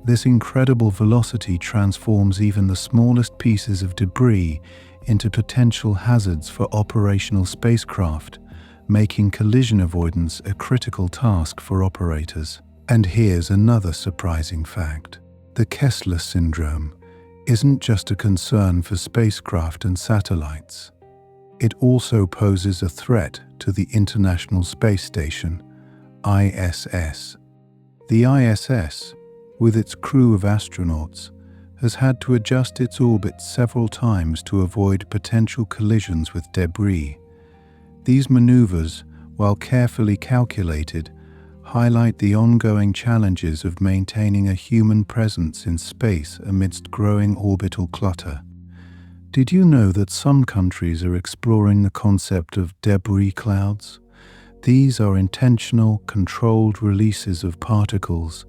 This incredible velocity transforms even the smallest pieces of debris into potential hazards for operational spacecraft, making collision avoidance a critical task for operators. And here's another surprising fact. The Kessler syndrome isn't just a concern for spacecraft and satellites. It also poses a threat to the International Space Station, ISS. The ISS, with its crew of astronauts, has had to adjust its orbit several times to avoid potential collisions with debris. These maneuvers, while carefully calculated, highlight the ongoing challenges of maintaining a human presence in space amidst growing orbital clutter. Did you know that some countries are exploring the concept of debris clouds? These are intentional, controlled releases of particles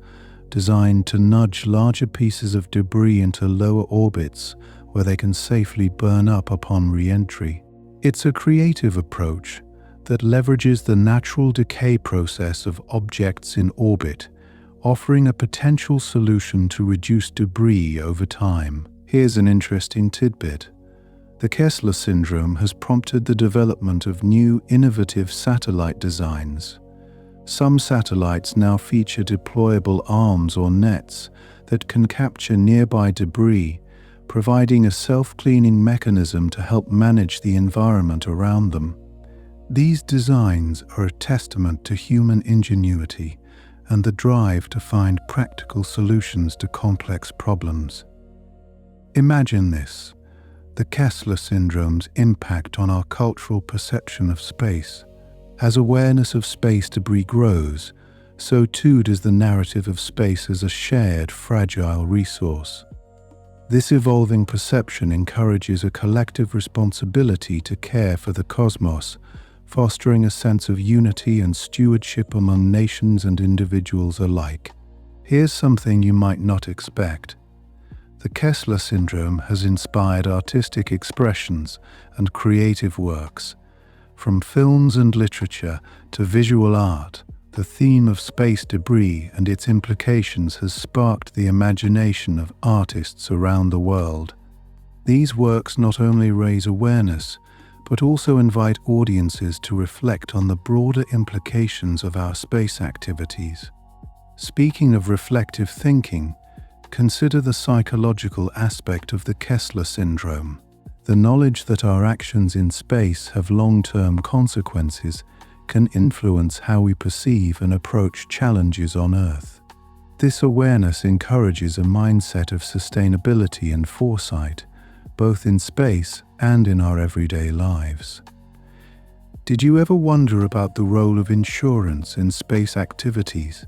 designed to nudge larger pieces of debris into lower orbits where they can safely burn up upon re-entry. It's a creative approach that leverages the natural decay process of objects in orbit, offering a potential solution to reduce debris over time. Here's an interesting tidbit. The Kessler syndrome has prompted the development of new, innovative satellite designs. Some satellites now feature deployable arms or nets that can capture nearby debris, providing a self-cleaning mechanism to help manage the environment around them. These designs are a testament to human ingenuity and the drive to find practical solutions to complex problems. Imagine this: the Kessler syndrome's impact on our cultural perception of space. As awareness of space debris grows, so too does the narrative of space as a shared, fragile resource. This evolving perception encourages a collective responsibility to care for the cosmos, fostering a sense of unity and stewardship among nations and individuals alike. Here's something you might not expect. The Kessler syndrome has inspired artistic expressions and creative works. From films and literature to visual art, the theme of space debris and its implications has sparked the imagination of artists around the world. These works not only raise awareness, but also invite audiences to reflect on the broader implications of our space activities. Speaking of reflective thinking, consider the psychological aspect of the Kessler syndrome. The knowledge that our actions in space have long-term consequences can influence how we perceive and approach challenges on Earth. This awareness encourages a mindset of sustainability and foresight, both in space and in our everyday lives. Did you ever wonder about the role of insurance in space activities?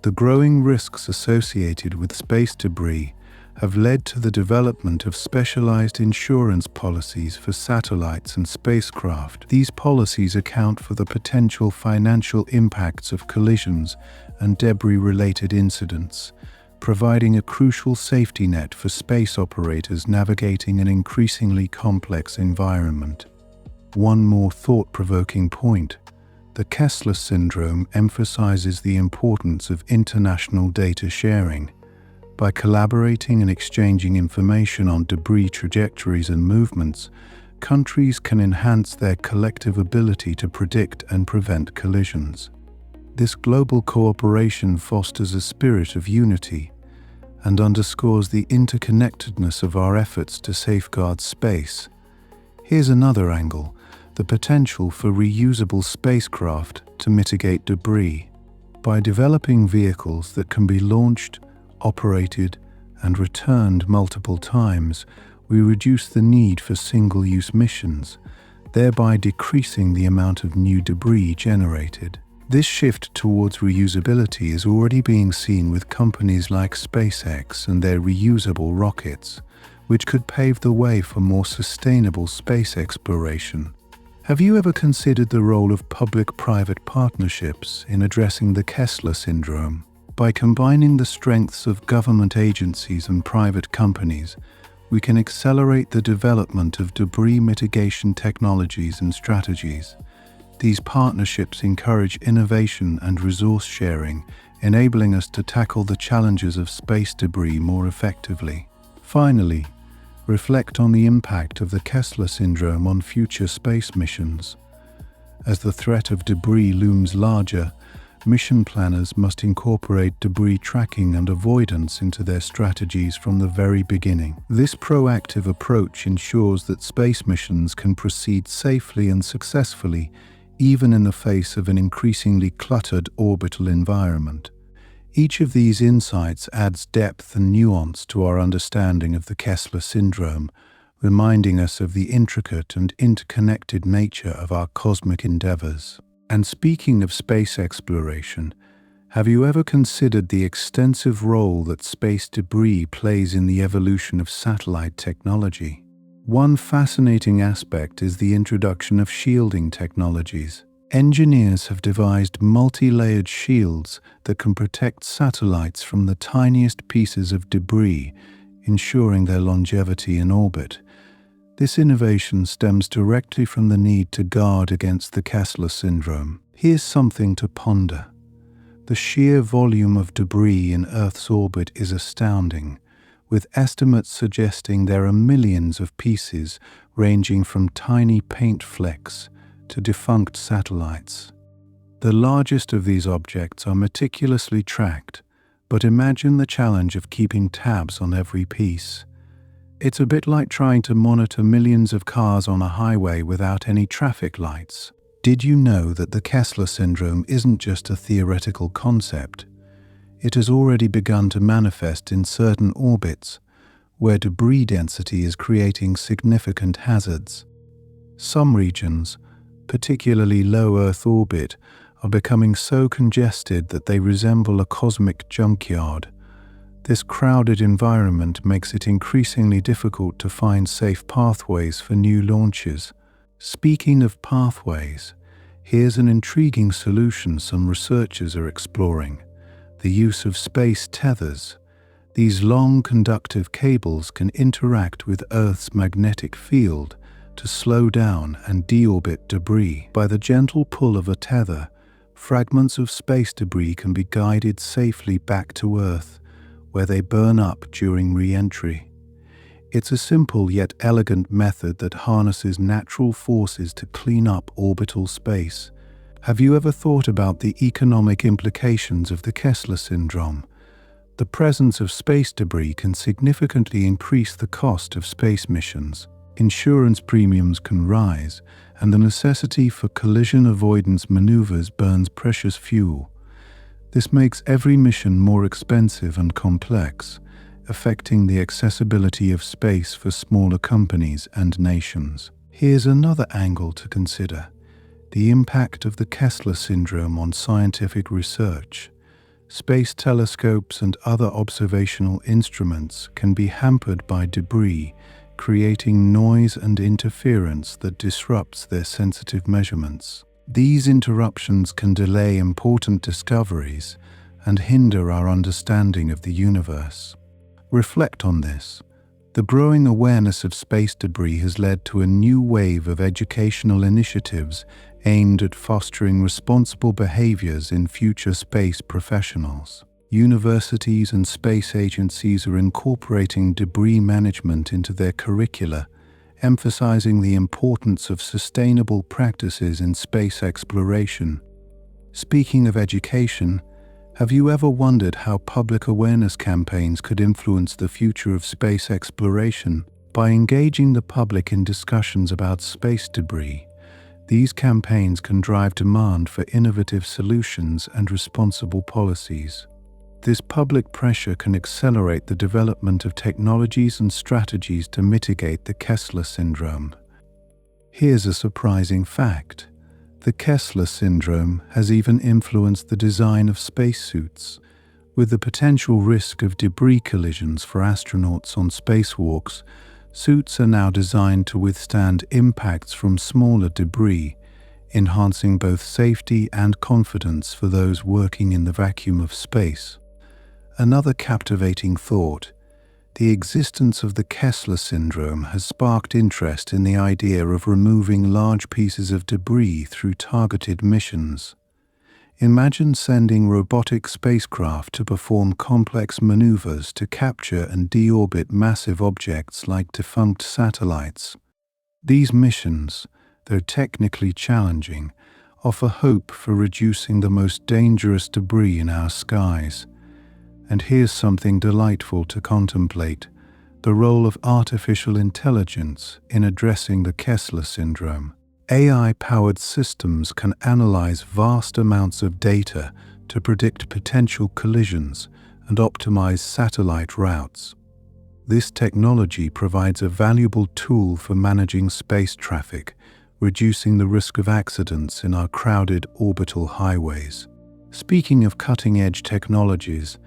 The growing risks associated with space debris have led to the development of specialized insurance policies for satellites and spacecraft. These policies account for the potential financial impacts of collisions and debris-related incidents, providing a crucial safety net for space operators navigating an increasingly complex environment. One more thought-provoking point: the Kessler syndrome emphasizes the importance of international data sharing. By collaborating and exchanging information on debris trajectories and movements, countries can enhance their collective ability to predict and prevent collisions. This global cooperation fosters a spirit of unity and underscores the interconnectedness of our efforts to safeguard space. Here's another angle: the potential for reusable spacecraft to mitigate debris. By developing vehicles that can be launched, operated, and returned multiple times, we reduce the need for single-use missions, thereby decreasing the amount of new debris generated. This shift towards reusability is already being seen with companies like SpaceX and their reusable rockets, which could pave the way for more sustainable space exploration. Have you ever considered the role of public-private partnerships in addressing the Kessler syndrome? By combining the strengths of government agencies and private companies, we can accelerate the development of debris mitigation technologies and strategies. These partnerships encourage innovation and resource sharing, enabling us to tackle the challenges of space debris more effectively. Finally, reflect on the impact of the Kessler syndrome on future space missions. As the threat of debris looms larger, mission planners must incorporate debris tracking and avoidance into their strategies from the very beginning. This proactive approach ensures that space missions can proceed safely and successfully, even in the face of an increasingly cluttered orbital environment. Each of these insights adds depth and nuance to our understanding of the Kessler syndrome, reminding us of the intricate and interconnected nature of our cosmic endeavors. And speaking of space exploration, have you ever considered the extensive role that space debris plays in the evolution of satellite technology? One fascinating aspect is the introduction of shielding technologies. Engineers have devised multi-layered shields that can protect satellites from the tiniest pieces of debris, ensuring their longevity in orbit. This innovation stems directly from the need to guard against the Kessler syndrome. Here's something to ponder. The sheer volume of debris in Earth's orbit is astounding, with estimates suggesting there are millions of pieces ranging from tiny paint flecks to defunct satellites. The largest of these objects are meticulously tracked, but imagine the challenge of keeping tabs on every piece. It's a bit like trying to monitor millions of cars on a highway without any traffic lights. Did you know that the Kessler syndrome isn't just a theoretical concept? It has already begun to manifest in certain orbits, where debris density is creating significant hazards. Some regions, particularly low Earth orbit, are becoming so congested that they resemble a cosmic junkyard. This crowded environment makes it increasingly difficult to find safe pathways for new launches. Speaking of pathways, here's an intriguing solution some researchers are exploring: the use of space tethers. These long conductive cables can interact with Earth's magnetic field to slow down and deorbit debris. By the gentle pull of a tether, fragments of space debris can be guided safely back to Earth, where they burn up during re-entry. It's a simple yet elegant method that harnesses natural forces to clean up orbital space. Have you ever thought about the economic implications of the Kessler syndrome? The presence of space debris can significantly increase the cost of space missions. Insurance premiums can rise, and the necessity for collision avoidance maneuvers burns precious fuel. This makes every mission more expensive and complex, affecting the accessibility of space for smaller companies and nations. Here's another angle to consider: the impact of the Kessler syndrome on scientific research. Space telescopes and other observational instruments can be hampered by debris, creating noise and interference that disrupts their sensitive measurements. These interruptions can delay important discoveries and hinder our understanding of the universe. Reflect on this. The growing awareness of space debris has led to a new wave of educational initiatives aimed at fostering responsible behaviors in future space professionals. Universities and space agencies are incorporating debris management into their curricula, emphasizing the importance of sustainable practices in space exploration. Speaking of education, have you ever wondered how public awareness campaigns could influence the future of space exploration? By engaging the public in discussions about space debris, these campaigns can drive demand for innovative solutions and responsible policies. This public pressure can accelerate the development of technologies and strategies to mitigate the Kessler syndrome. Here's a surprising fact. The Kessler syndrome has even influenced the design of spacesuits. With the potential risk of debris collisions for astronauts on spacewalks, suits are now designed to withstand impacts from smaller debris, enhancing both safety and confidence for those working in the vacuum of space. Another captivating thought: the existence of the Kessler syndrome has sparked interest in the idea of removing large pieces of debris through targeted missions. Imagine sending robotic spacecraft to perform complex maneuvers to capture and deorbit massive objects like defunct satellites. These missions, though technically challenging, offer hope for reducing the most dangerous debris in our skies. And here's something delightful to contemplate: the role of artificial intelligence in addressing the Kessler syndrome. AI-powered systems can analyze vast amounts of data to predict potential collisions and optimize satellite routes. This technology provides a valuable tool for managing space traffic, reducing the risk of accidents in our crowded orbital highways. Speaking of cutting-edge technologies,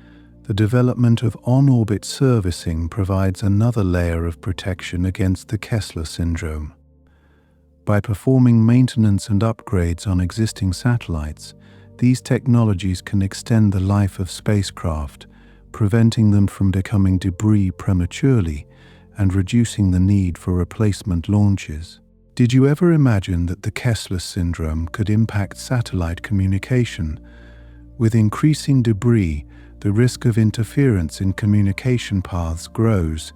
the development of on-orbit servicing provides another layer of protection against the Kessler syndrome. By performing maintenance and upgrades on existing satellites, these technologies can extend the life of spacecraft, preventing them from becoming debris prematurely and reducing the need for replacement launches. Did you ever imagine that the Kessler syndrome could impact satellite communication? With increasing debris, the risk of interference in communication paths grows,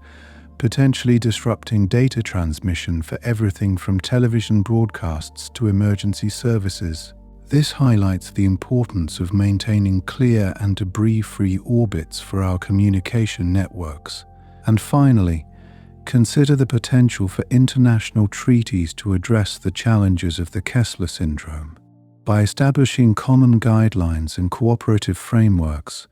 potentially disrupting data transmission for everything from television broadcasts to emergency services. This highlights the importance of maintaining clear and debris-free orbits for our communication networks. And finally, consider the potential for international treaties to address the challenges of the Kessler syndrome. By establishing common guidelines and cooperative frameworks,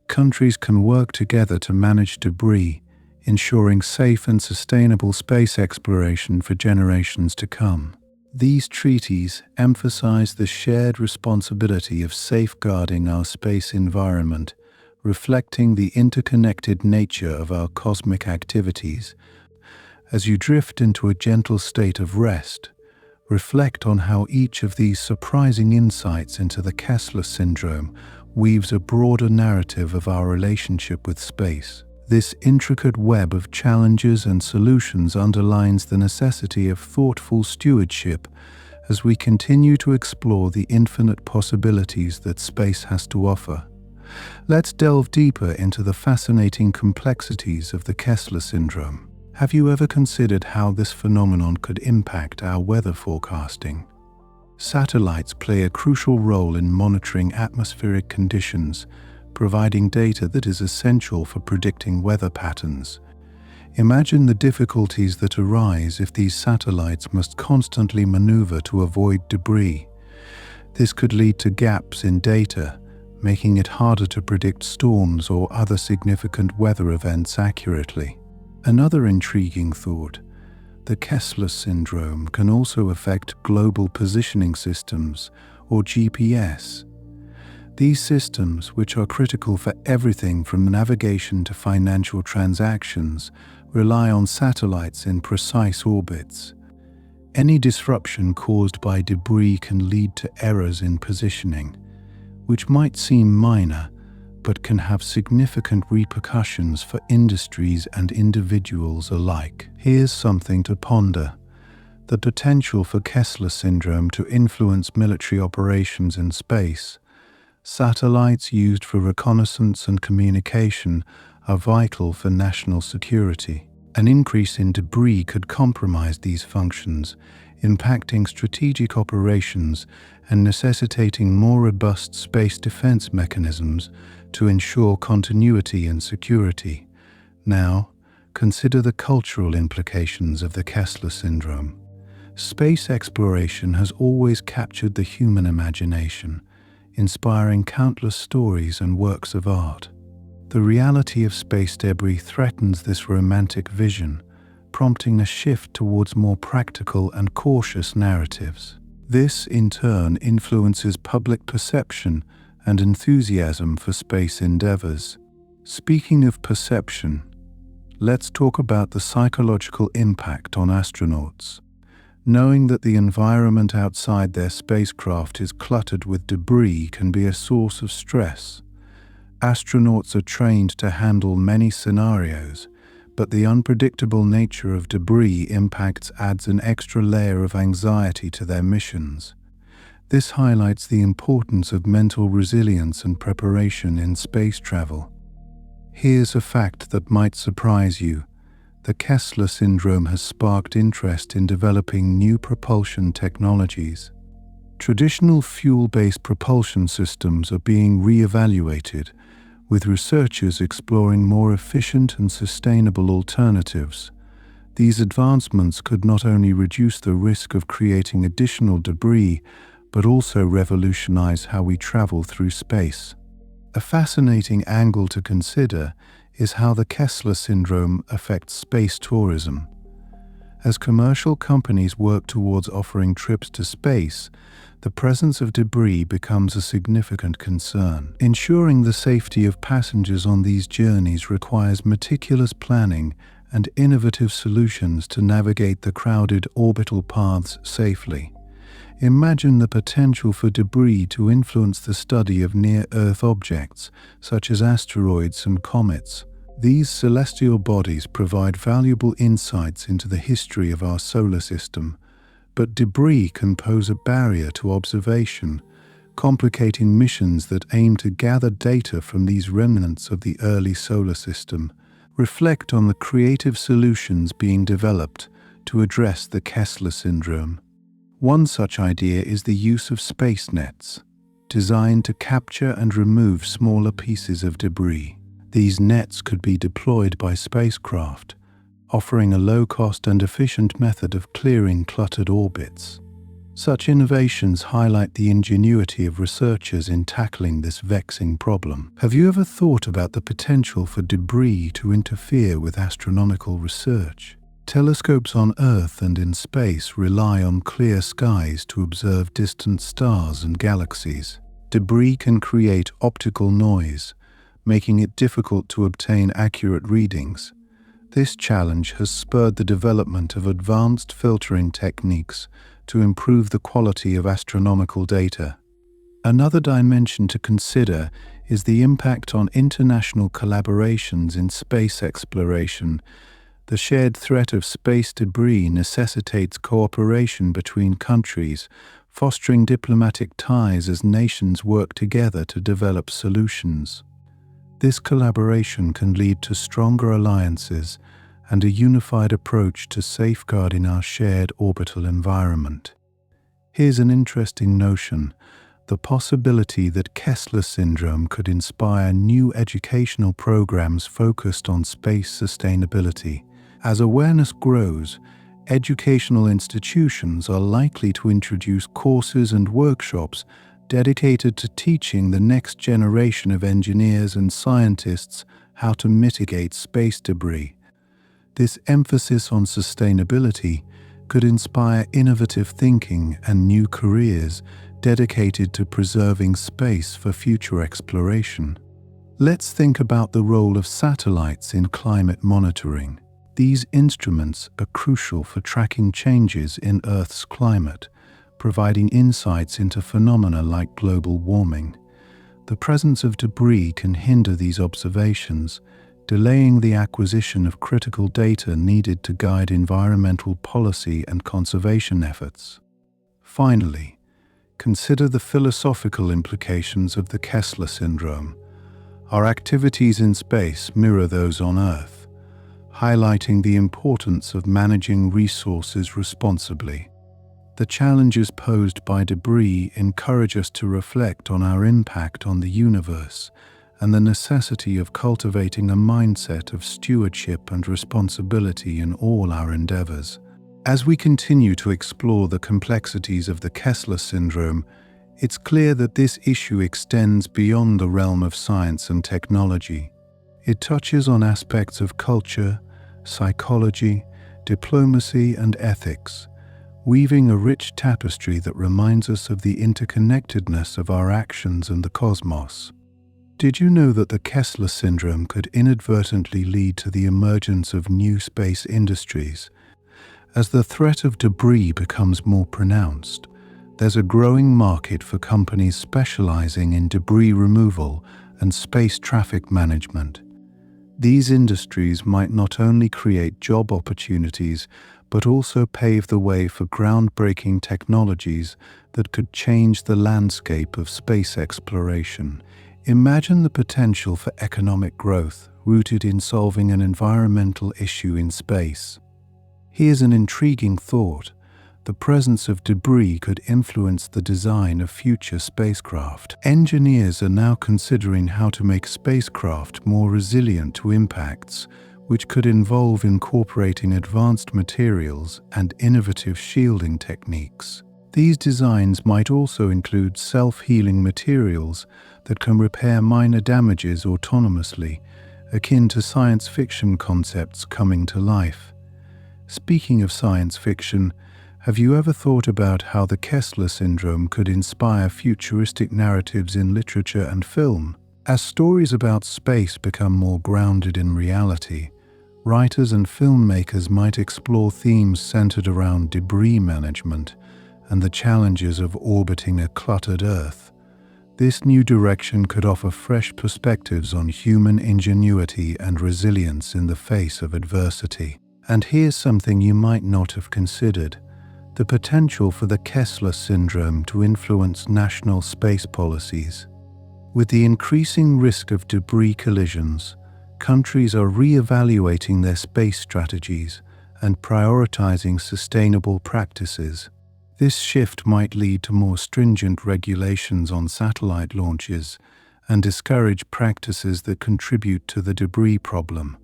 countries can work together to manage debris, ensuring safe and sustainable space exploration for generations to come. These treaties emphasize the shared responsibility of safeguarding our space environment, reflecting the interconnected nature of our cosmic activities. As you drift into a gentle state of rest, reflect on how each of these surprising insights into the Kessler syndrome weaves a broader narrative of our relationship with space. This intricate web of challenges and solutions underlines the necessity of thoughtful stewardship as we continue to explore the infinite possibilities that space has to offer. Let's delve deeper into the fascinating complexities of the Kessler syndrome. Have you ever considered how this phenomenon could impact our weather forecasting? Satellites play a crucial role in monitoring atmospheric conditions, providing data that is essential for predicting weather patterns. Imagine the difficulties that arise if these satellites must constantly maneuver to avoid debris. This could lead to gaps in data, making it harder to predict storms or other significant weather events accurately. Another intriguing thought: the Kessler syndrome can also affect global positioning systems, or GPS. These systems, which are critical for everything from navigation to financial transactions, rely on satellites in precise orbits. Any disruption caused by debris can lead to errors in positioning, which might seem minor, but can have significant repercussions for industries and individuals alike. Here's something to ponder: the potential for Kessler syndrome to influence military operations in space. Satellites used for reconnaissance and communication are vital for national security. An increase in debris could compromise these functions, impacting strategic operations and necessitating more robust space defense mechanisms to ensure continuity and security. Now, consider the cultural implications of the Kessler syndrome. Space exploration has always captured the human imagination, inspiring countless stories and works of art. The reality of space debris threatens this romantic vision, prompting a shift towards more practical and cautious narratives. This, in turn, influences public perception and enthusiasm for space endeavors. Speaking of perception, let's talk about the psychological impact on astronauts. Knowing that the environment outside their spacecraft is cluttered with debris can be a source of stress. Astronauts are trained to handle many scenarios, but the unpredictable nature of debris impacts adds an extra layer of anxiety to their missions. This highlights the importance of mental resilience and preparation in space travel. Here's a fact that might surprise you. The Kessler syndrome has sparked interest in developing new propulsion technologies. Traditional fuel-based propulsion systems are being re-evaluated, with researchers exploring more efficient and sustainable alternatives. These advancements could not only reduce the risk of creating additional debris, but also revolutionize how we travel through space. A fascinating angle to consider is how the Kessler syndrome affects space tourism. As commercial companies work towards offering trips to space, the presence of debris becomes a significant concern. Ensuring the safety of passengers on these journeys requires meticulous planning and innovative solutions to navigate the crowded orbital paths safely. Imagine the potential for debris to influence the study of near-Earth objects, such as asteroids and comets. These celestial bodies provide valuable insights into the history of our solar system, but debris can pose a barrier to observation, complicating missions that aim to gather data from these remnants of the early solar system. Reflect on the creative solutions being developed to address the Kessler syndrome. One such idea is the use of space nets, designed to capture and remove smaller pieces of debris. These nets could be deployed by spacecraft, offering a low-cost and efficient method of clearing cluttered orbits. Such innovations highlight the ingenuity of researchers in tackling this vexing problem. Have you ever thought about the potential for debris to interfere with astronomical research? Telescopes on Earth and in space rely on clear skies to observe distant stars and galaxies. Debris can create optical noise, making it difficult to obtain accurate readings. This challenge has spurred the development of advanced filtering techniques to improve the quality of astronomical data. Another dimension to consider is the impact on international collaborations in space exploration. The shared threat of space debris necessitates cooperation between countries, fostering diplomatic ties as nations work together to develop solutions. This collaboration can lead to stronger alliances and a unified approach to safeguarding our shared orbital environment. Here's an interesting notion: the possibility that Kessler syndrome could inspire new educational programs focused on space sustainability. As awareness grows, educational institutions are likely to introduce courses and workshops dedicated to teaching the next generation of engineers and scientists how to mitigate space debris. This emphasis on sustainability could inspire innovative thinking and new careers dedicated to preserving space for future exploration. Let's think about the role of satellites in climate monitoring. These instruments are crucial for tracking changes in Earth's climate, providing insights into phenomena like global warming. The presence of debris can hinder these observations, delaying the acquisition of critical data needed to guide environmental policy and conservation efforts. Finally, consider the philosophical implications of the Kessler syndrome. Our activities in space mirror those on Earth, highlighting the importance of managing resources responsibly. The challenges posed by debris encourage us to reflect on our impact on the universe and the necessity of cultivating a mindset of stewardship and responsibility in all our endeavors. As we continue to explore the complexities of the Kessler syndrome, it's clear that this issue extends beyond the realm of science and technology. It touches on aspects of culture, psychology, diplomacy, and ethics, weaving a rich tapestry that reminds us of the interconnectedness of our actions and the cosmos. Did you know that the Kessler syndrome could inadvertently lead to the emergence of new space industries? As the threat of debris becomes more pronounced, there's a growing market for companies specializing in debris removal and space traffic management. These industries might not only create job opportunities, but also pave the way for groundbreaking technologies that could change the landscape of space exploration. Imagine the potential for economic growth rooted in solving an environmental issue in space. Here's an intriguing thought: the presence of debris could influence the design of future spacecraft. Engineers are now considering how to make spacecraft more resilient to impacts, which could involve incorporating advanced materials and innovative shielding techniques. These designs might also include self-healing materials that can repair minor damages autonomously, akin to science fiction concepts coming to life. Speaking of science fiction, have you ever thought about how the Kessler syndrome could inspire futuristic narratives in literature and film? As stories about space become more grounded in reality, writers and filmmakers might explore themes centered around debris management and the challenges of orbiting a cluttered Earth. This new direction could offer fresh perspectives on human ingenuity and resilience in the face of adversity. And here's something you might not have considered: the potential for the Kessler syndrome to influence national space policies. With the increasing risk of debris collisions, countries are re-evaluating their space strategies and prioritizing sustainable practices. This shift might lead to more stringent regulations on satellite launches and discourage practices that contribute to the debris problem.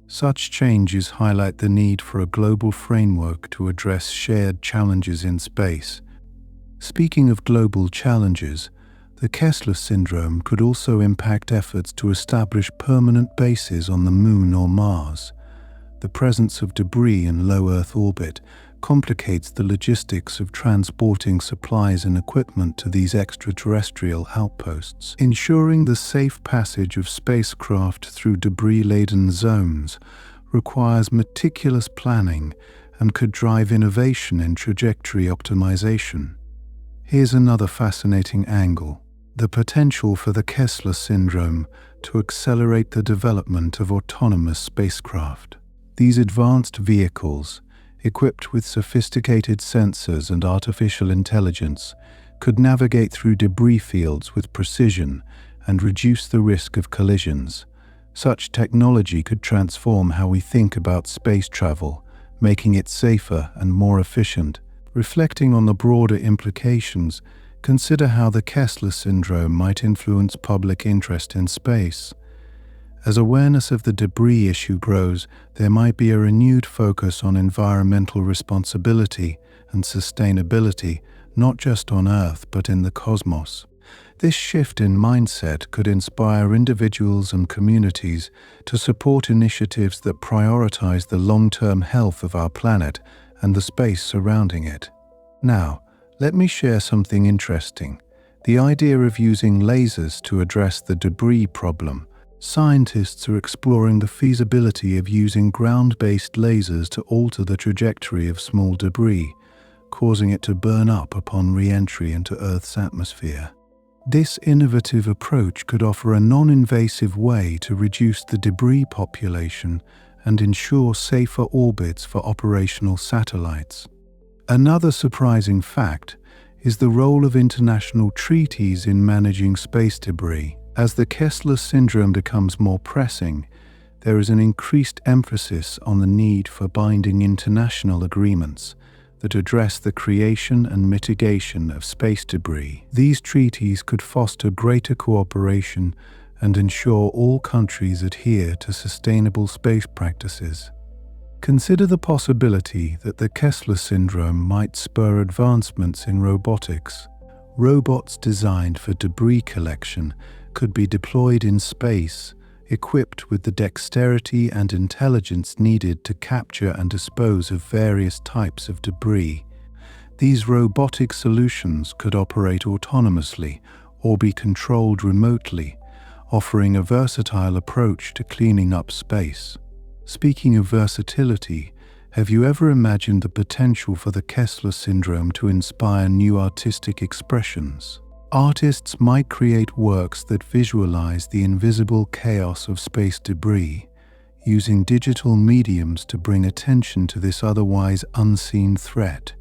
Such changes highlight the need for a global framework to address shared challenges in space. Speaking of global challenges, the Kessler syndrome could also impact efforts to establish permanent bases on the Moon or Mars. The presence of debris in low Earth orbit complicates the logistics of transporting supplies and equipment to these extraterrestrial outposts. Ensuring the safe passage of spacecraft through debris-laden zones requires meticulous planning and could drive innovation in trajectory optimization. Here's another fascinating angle: the potential for the Kessler syndrome to accelerate the development of autonomous spacecraft. These advanced vehicles, equipped with sophisticated sensors and artificial intelligence, could navigate through debris fields with precision and reduce the risk of collisions. Such technology could transform how we think about space travel, making it safer and more efficient. Reflecting on the broader implications, consider how the Kessler syndrome might influence public interest in space. As awareness of the debris issue grows, there might be a renewed focus on environmental responsibility and sustainability, not just on Earth but in the cosmos. This shift in mindset could inspire individuals and communities to support initiatives that prioritize the long-term health of our planet and the space surrounding it. Now, let me share something interesting: the idea of using lasers to address the debris problem. Scientists are exploring the feasibility of using ground-based lasers to alter the trajectory of small debris, causing it to burn up upon re-entry into Earth's atmosphere. This innovative approach could offer a non-invasive way to reduce the debris population and ensure safer orbits for operational satellites. Another surprising fact is the role of international treaties in managing space debris. As the Kessler syndrome becomes more pressing, there is an increased emphasis on the need for binding international agreements that address the creation and mitigation of space debris. These treaties could foster greater cooperation and ensure all countries adhere to sustainable space practices. Consider the possibility that the Kessler syndrome might spur advancements in robotics. Robots designed for debris collection could be deployed in space, equipped with the dexterity and intelligence needed to capture and dispose of various types of debris. These robotic solutions could operate autonomously or be controlled remotely, offering a versatile approach to cleaning up space. Speaking of versatility, have you ever imagined the potential for the Kessler syndrome to inspire new artistic expressions? Artists might create works that visualize the invisible chaos of space debris, using digital mediums to bring attention to this otherwise unseen threat.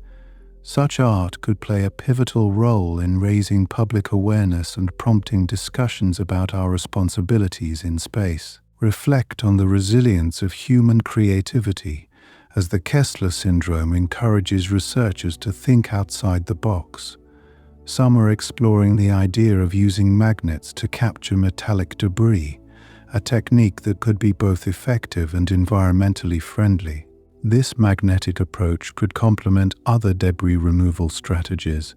Such art could play a pivotal role in raising public awareness and prompting discussions about our responsibilities in space. Reflect on the resilience of human creativity, as the Kessler syndrome encourages researchers to think outside the box. Some are exploring the idea of using magnets to capture metallic debris, a technique that could be both effective and environmentally friendly. This magnetic approach could complement other debris removal strategies,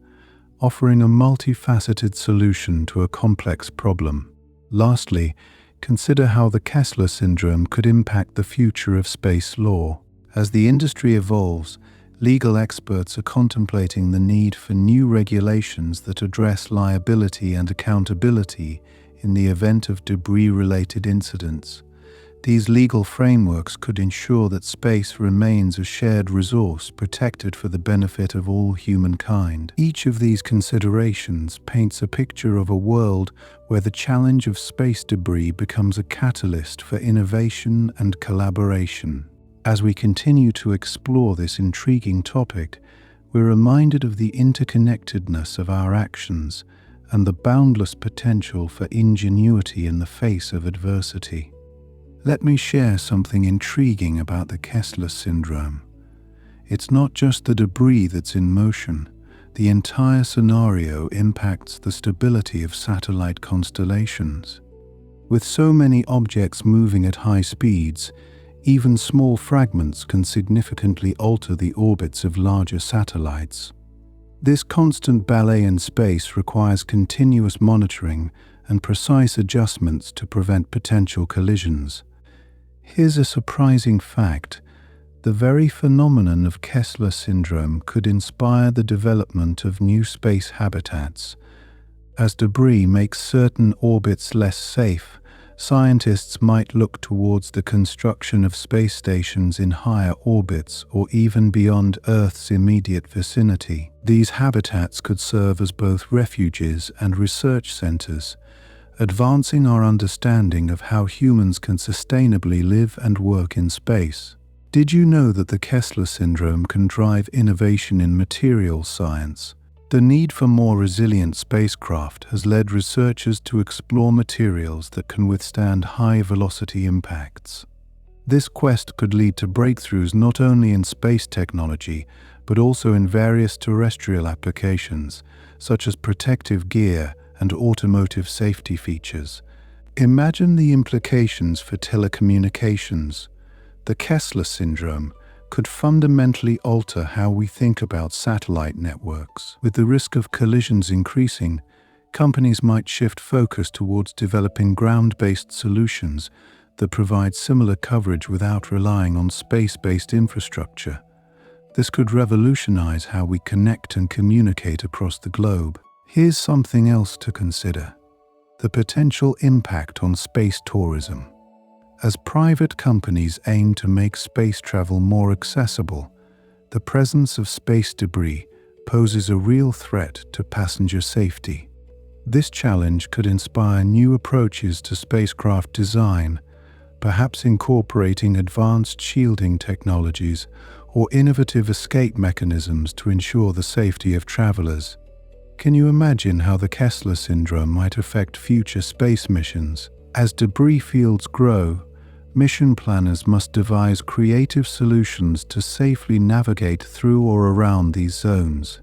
offering a multifaceted solution to a complex problem. Lastly, Consider how the Kessler syndrome could impact the future of space law. As the industry evolves, legal experts are contemplating the need for new regulations that address liability and accountability in the event of debris-related incidents. These legal frameworks could ensure that space remains a shared resource protected for the benefit of all humankind. Each of these considerations paints a picture of a world where the challenge of space debris becomes a catalyst for innovation and collaboration. As we continue to explore this intriguing topic, we're reminded of the interconnectedness of our actions and the boundless potential for ingenuity in the face of adversity. Let me share something intriguing about the Kessler syndrome. It's not just the debris that's in motion. The entire scenario impacts the stability of satellite constellations. With so many objects moving at high speeds, even small fragments can significantly alter the orbits of larger satellites. This constant ballet in space requires continuous monitoring and precise adjustments to prevent potential collisions. Here's a surprising fact. The very phenomenon of Kessler syndrome could inspire the development of new space habitats. As debris makes certain orbits less safe, scientists might look towards the construction of space stations in higher orbits or even beyond Earth's immediate vicinity. These habitats could serve as both refuges and research centers, advancing our understanding of how humans can sustainably live and work in space. Did you know that the Kessler syndrome can drive innovation in materials science? The need for more resilient spacecraft has led researchers to explore materials that can withstand high-velocity impacts. This quest could lead to breakthroughs not only in space technology, but also in various terrestrial applications, such as protective gear and automotive safety features. Imagine the implications for telecommunications. The Kessler syndrome could fundamentally alter how we think about satellite networks. With the risk of collisions increasing, companies might shift focus towards developing ground-based solutions that provide similar coverage without relying on space-based infrastructure. This could revolutionize how we connect and communicate across the globe. Here's something else to consider: the potential impact on space tourism. As private companies aim to make space travel more accessible, the presence of space debris poses a real threat to passenger safety. This challenge could inspire new approaches to spacecraft design, perhaps incorporating advanced shielding technologies or innovative escape mechanisms to ensure the safety of travelers. Can you imagine how the Kessler syndrome might affect future space missions? As debris fields grow, mission planners must devise creative solutions to safely navigate through or around these zones.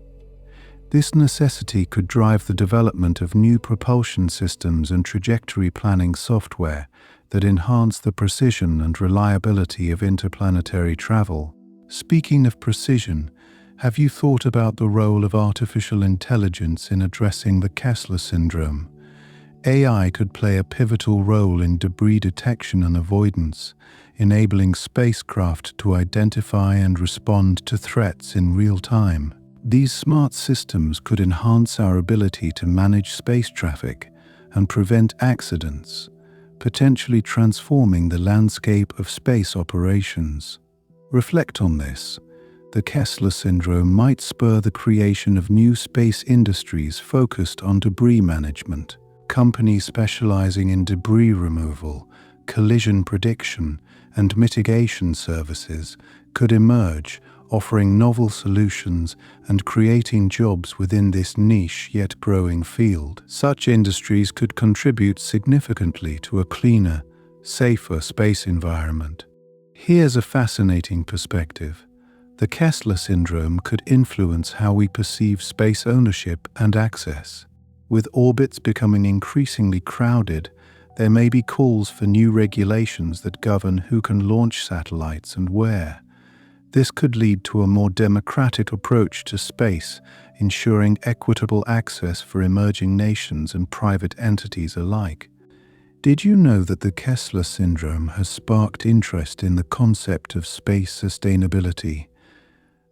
This necessity could drive the development of new propulsion systems and trajectory planning software that enhance the precision and reliability of interplanetary travel. Speaking of precision, have you thought about the role of artificial intelligence in addressing the Kessler syndrome? AI could play a pivotal role in debris detection and avoidance, enabling spacecraft to identify and respond to threats in real time. These smart systems could enhance our ability to manage space traffic and prevent accidents, potentially transforming the landscape of space operations. Reflect on this. The Kessler syndrome might spur the creation of new space industries focused on debris management. Companies specializing in debris removal, collision prediction, and mitigation services could emerge, offering novel solutions and creating jobs within this niche yet growing field. Such industries could contribute significantly to a cleaner, safer space environment. Here's a fascinating perspective. The Kessler syndrome could influence how we perceive space ownership and access. With orbits becoming increasingly crowded, there may be calls for new regulations that govern who can launch satellites and where. This could lead to a more democratic approach to space, ensuring equitable access for emerging nations and private entities alike. Did you know that the Kessler syndrome has sparked interest in the concept of space sustainability?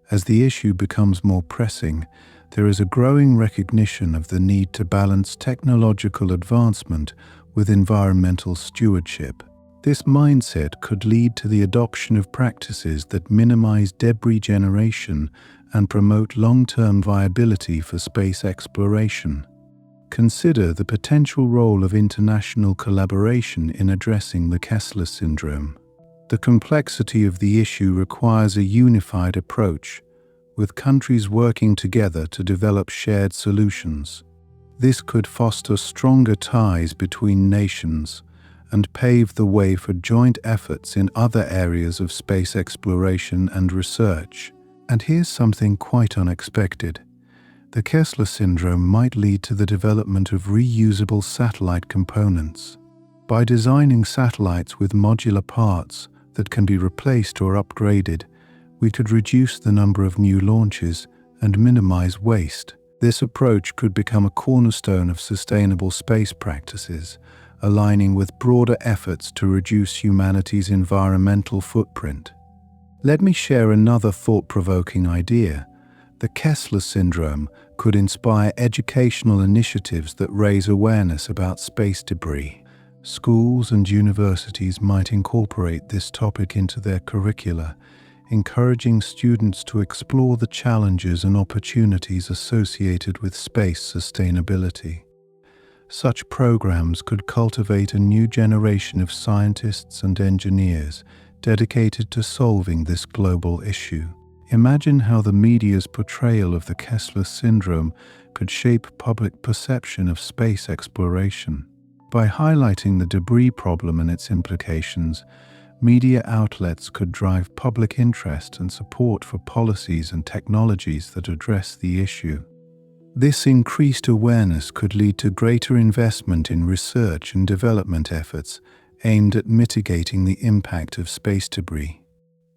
As the issue becomes more pressing, there is a growing recognition of the need to balance technological advancement with environmental stewardship. This mindset could lead to the adoption of practices that minimize debris generation and promote long-term viability for space exploration. Consider the potential role of international collaboration in addressing the Kessler syndrome. The complexity of the issue requires a unified approach, with countries working together to develop shared solutions. This could foster stronger ties between nations and pave the way for joint efforts in other areas of space exploration and research. And here's something quite unexpected. The Kessler syndrome might lead to the development of reusable satellite components. By designing satellites with modular parts that can be replaced or upgraded, we could reduce the number of new launches and minimize waste. This approach could become a cornerstone of sustainable space practices, aligning with broader efforts to reduce humanity's environmental footprint. Let me share another thought-provoking idea. The Kessler syndrome could inspire educational initiatives that raise awareness about space debris. Schools and universities might incorporate this topic into their curricula, encouraging students to explore the challenges and opportunities associated with space sustainability. Such programs could cultivate a new generation of scientists and engineers dedicated to solving this global issue. Imagine how the media's portrayal of the Kessler syndrome could shape public perception of space exploration. By highlighting the debris problem and its implications, media outlets could drive public interest and support for policies and technologies that address the issue. This increased awareness could lead to greater investment in research and development efforts aimed at mitigating the impact of space debris.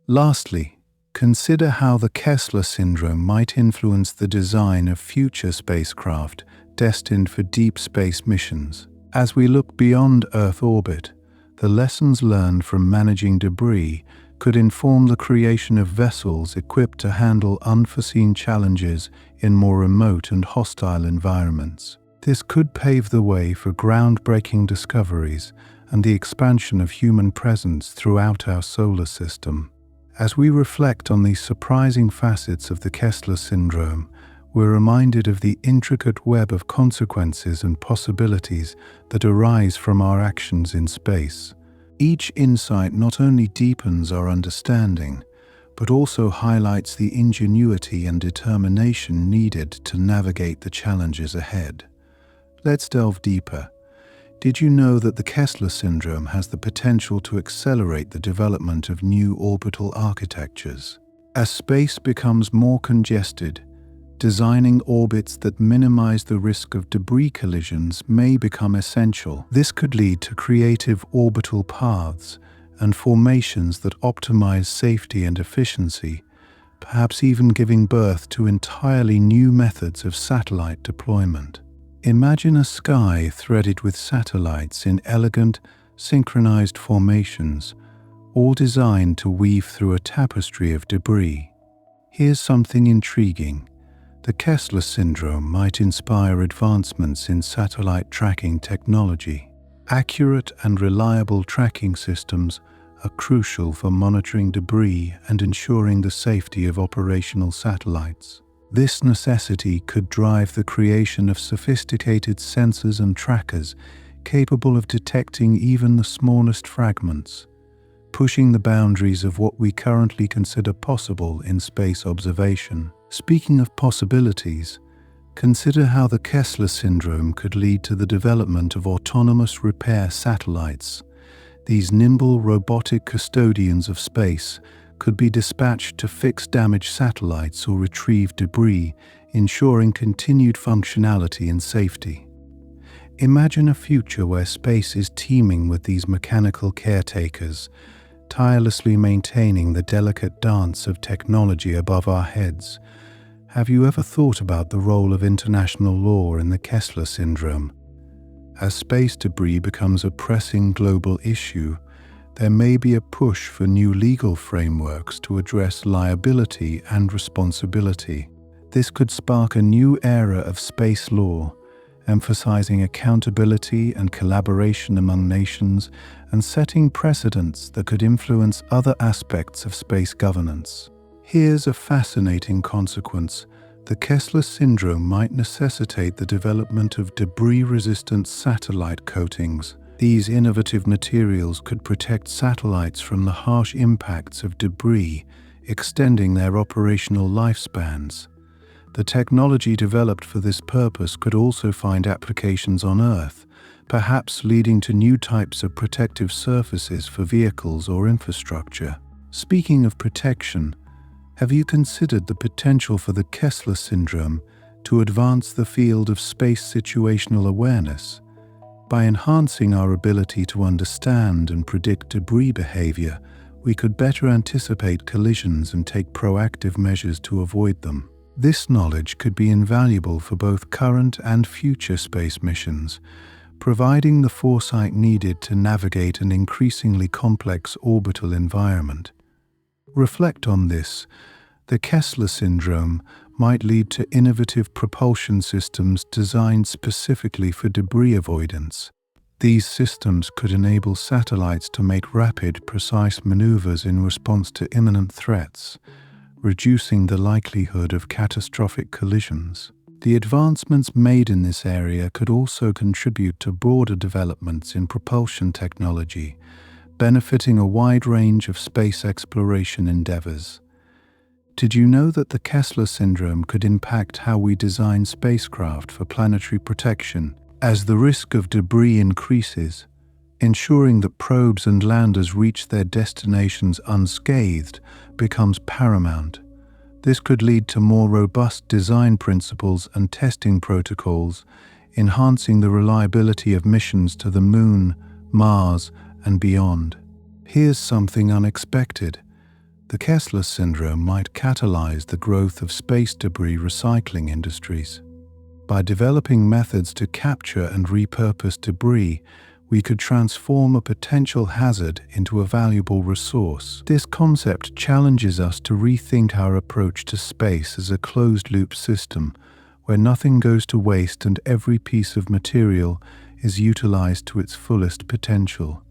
Lastly, consider how the Kessler syndrome might influence the design of future spacecraft destined for deep space missions. As we look beyond Earth orbit, the lessons learned from managing debris could inform the creation of vessels equipped to handle unforeseen challenges in more remote and hostile environments. This could pave the way for groundbreaking discoveries and the expansion of human presence throughout our solar system. As we reflect on these surprising facets of the Kessler syndrome, we're reminded of the intricate web of consequences and possibilities that arise from our actions in space. Each insight not only deepens our understanding, but also highlights the ingenuity and determination needed to navigate the challenges ahead. Let's delve deeper. Did you know that the Kessler syndrome has the potential to accelerate the development of new orbital architectures? As space becomes more congested, designing orbits that minimize the risk of debris collisions may become essential. This could lead to creative orbital paths and formations that optimize safety and efficiency, perhaps even giving birth to entirely new methods of satellite deployment. Imagine a sky threaded with satellites in elegant, synchronized formations, all designed to weave through a tapestry of debris. Here's something intriguing. The Kessler syndrome might inspire advancements in satellite tracking technology. Accurate and reliable tracking systems are crucial for monitoring debris and ensuring the safety of operational satellites. This necessity could drive the creation of sophisticated sensors and trackers capable of detecting even the smallest fragments, pushing the boundaries of what we currently consider possible in space observation. Speaking of possibilities, consider how the Kessler syndrome could lead to the development of autonomous repair satellites. These nimble robotic custodians of space could be dispatched to fix damaged satellites or retrieve debris, ensuring continued functionality and safety. Imagine a future where space is teeming with these mechanical caretakers, tirelessly maintaining the delicate dance of technology above our heads. Have you ever thought about the role of international law in the Kessler syndrome? As space debris becomes a pressing global issue, there may be a push for new legal frameworks to address liability and responsibility. This could spark a new era of space law, emphasizing accountability and collaboration among nations and setting precedents that could influence other aspects of space governance. Here's a fascinating consequence. The Kessler syndrome might necessitate the development of debris-resistant satellite coatings. These innovative materials could protect satellites from the harsh impacts of debris, extending their operational lifespans. The technology developed for this purpose could also find applications on Earth, perhaps leading to new types of protective surfaces for vehicles or infrastructure. Speaking of protection, have you considered the potential for the Kessler syndrome to advance the field of space situational awareness? By enhancing our ability to understand and predict debris behavior, we could better anticipate collisions and take proactive measures to avoid them. This knowledge could be invaluable for both current and future space missions, providing the foresight needed to navigate an increasingly complex orbital environment. Reflect on this. The Kessler syndrome might lead to innovative propulsion systems designed specifically for debris avoidance. These systems could enable satellites to make rapid, precise maneuvers in response to imminent threats, reducing the likelihood of catastrophic collisions. The advancements made in this area could also contribute to broader developments in propulsion technology, benefiting a wide range of space exploration endeavors. Did you know that the Kessler syndrome could impact how we design spacecraft for planetary protection? As the risk of debris increases, ensuring that probes and landers reach their destinations unscathed becomes paramount. This could lead to more robust design principles and testing protocols, enhancing the reliability of missions to the Moon, Mars, and beyond. Here's something unexpected. The Kessler syndrome might catalyze the growth of space debris recycling industries. By developing methods to capture and repurpose debris, we could transform a potential hazard into a valuable resource. This concept challenges us to rethink our approach to space as a closed-loop system, where nothing goes to waste and every piece of material is utilized to its fullest potential.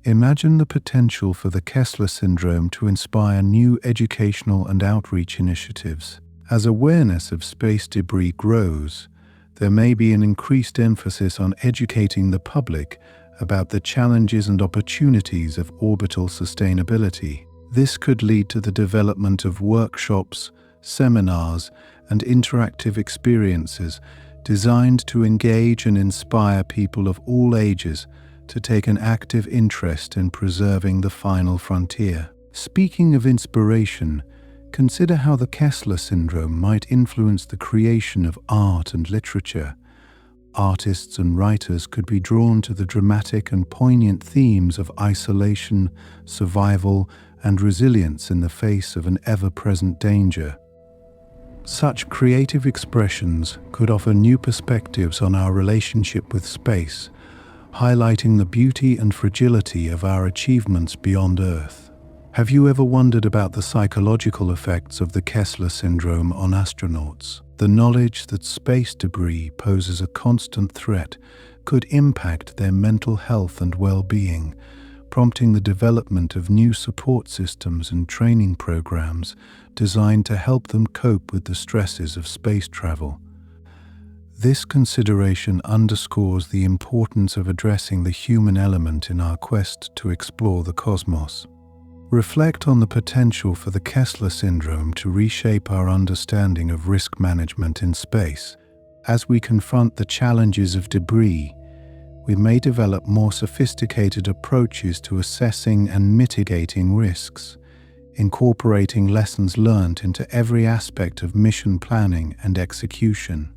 Imagine the potential for the Kessler syndrome to inspire new educational and outreach initiatives. As awareness of space debris grows, there may be an increased emphasis on educating the public about the challenges and opportunities of orbital sustainability. This could lead to the development of workshops, seminars, and interactive experiences designed to engage and inspire people of all ages to take an active interest in preserving the final frontier. Speaking of inspiration, consider how the Kessler syndrome might influence the creation of art and literature. Artists and writers could be drawn to the dramatic and poignant themes of isolation, survival, and resilience in the face of an ever-present danger. Such creative expressions could offer new perspectives on our relationship with space, highlighting the beauty and fragility of our achievements beyond Earth. Have you ever wondered about the psychological effects of the Kessler syndrome on astronauts? The knowledge that space debris poses a constant threat could impact their mental health and well-being, prompting the development of new support systems and training programs designed to help them cope with the stresses of space travel. This consideration underscores the importance of addressing the human element in our quest to explore the cosmos. Reflect on the potential for the Kessler syndrome to reshape our understanding of risk management in space. As we confront the challenges of debris, we may develop more sophisticated approaches to assessing and mitigating risks, incorporating lessons learned into every aspect of mission planning and execution.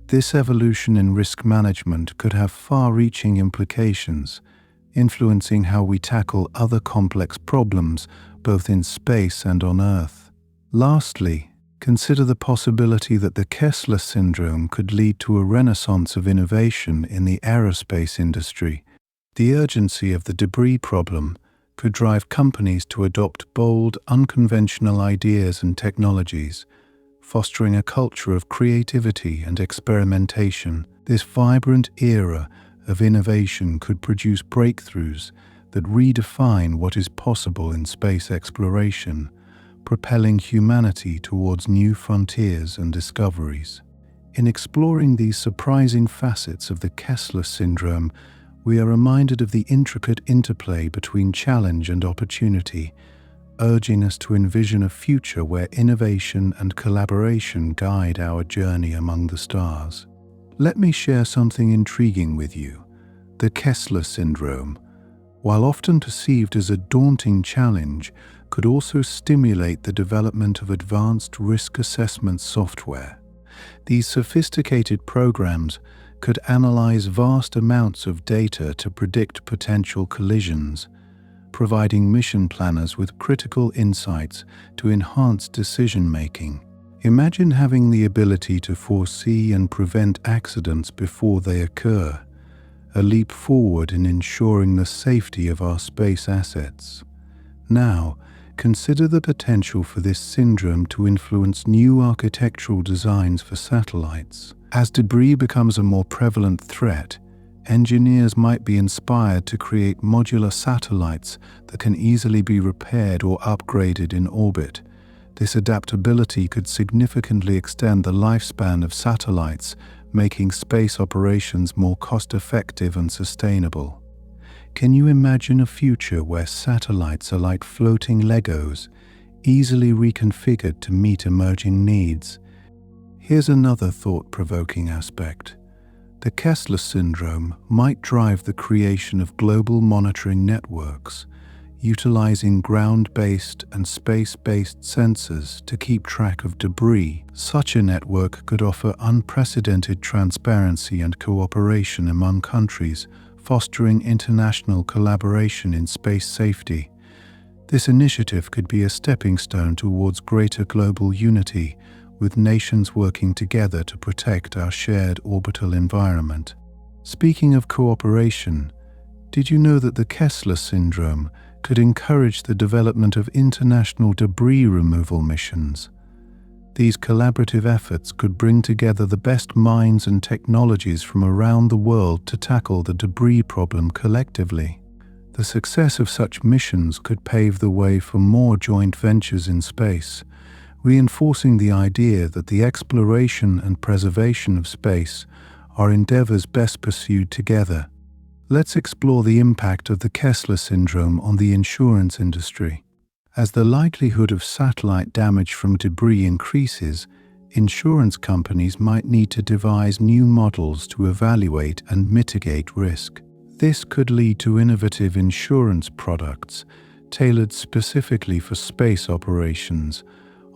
This evolution in risk management could have far-reaching implications, influencing how we tackle other complex problems both in space and on Earth. Lastly, Consider the possibility that the Kessler syndrome could lead to a renaissance of innovation in the aerospace industry. The urgency of the debris problem could drive companies to adopt bold, unconventional ideas and technologies, fostering a culture of creativity and experimentation. This vibrant era of innovation could produce breakthroughs that redefine what is possible in space exploration, propelling humanity towards new frontiers and discoveries. In exploring these surprising facets of the Kessler syndrome, we are reminded of the intricate interplay between challenge and opportunity, urging us to envision a future where innovation and collaboration guide our journey among the stars. Let me share something intriguing with you. The Kessler syndrome, while often perceived as a daunting challenge, could also stimulate the development of advanced risk assessment software. These sophisticated programs could analyze vast amounts of data to predict potential collisions, providing mission planners with critical insights to enhance decision-making. Imagine having the ability to foresee and prevent accidents before they occur, a leap forward in ensuring the safety of our space assets. Now, consider the potential for this syndrome to influence new architectural designs for satellites. As debris becomes a more prevalent threat, engineers might be inspired to create modular satellites that can easily be repaired or upgraded in orbit. This adaptability could significantly extend the lifespan of satellites, making space operations more cost-effective and sustainable. Can you imagine a future where satellites are like floating Legos, easily reconfigured to meet emerging needs? Here's another thought-provoking aspect. The Kessler syndrome might drive the creation of global monitoring networks, utilizing ground-based and space-based sensors to keep track of debris. Such a network could offer unprecedented transparency and cooperation among countries, fostering international collaboration in space safety. This initiative could be a stepping stone towards greater global unity, with nations working together to protect our shared orbital environment. Speaking of cooperation, did you know that the Kessler syndrome could encourage the development of international debris removal missions? These collaborative efforts could bring together the best minds and technologies from around the world to tackle the debris problem collectively. The success of such missions could pave the way for more joint ventures in space, reinforcing the idea that the exploration and preservation of space are endeavors best pursued together. Let's explore the impact of the Kessler syndrome on the insurance industry. As the likelihood of satellite damage from debris increases, insurance companies might need to devise new models to evaluate and mitigate risk. This could lead to innovative insurance products tailored specifically for space operations,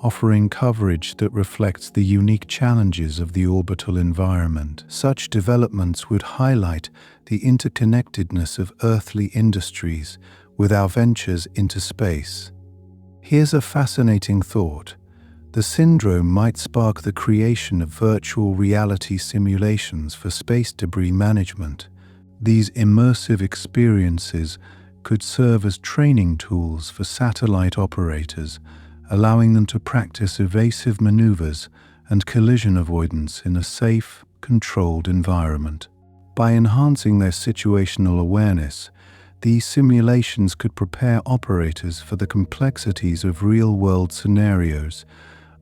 offering coverage that reflects the unique challenges of the orbital environment. Such developments would highlight the interconnectedness of earthly industries with our ventures into space. Here's a fascinating thought. The syndrome might spark the creation of virtual reality simulations for space debris management. These immersive experiences could serve as training tools for satellite operators, allowing them to practice evasive maneuvers and collision avoidance in a safe, controlled environment. By enhancing their situational awareness, these simulations could prepare operators for the complexities of real-world scenarios,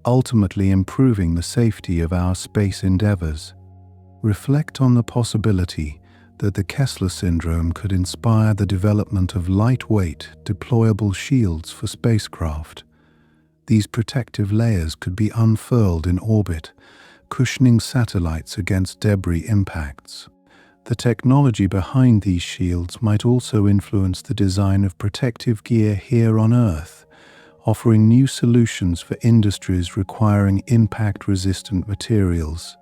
ultimately improving the safety of our space endeavors. Reflect on the possibility that the Kessler syndrome could inspire the development of lightweight, deployable shields for spacecraft. These protective layers could be unfurled in orbit, cushioning satellites against debris impacts. The technology behind these shields might also influence the design of protective gear here on Earth, offering new solutions for industries requiring impact-resistant materials.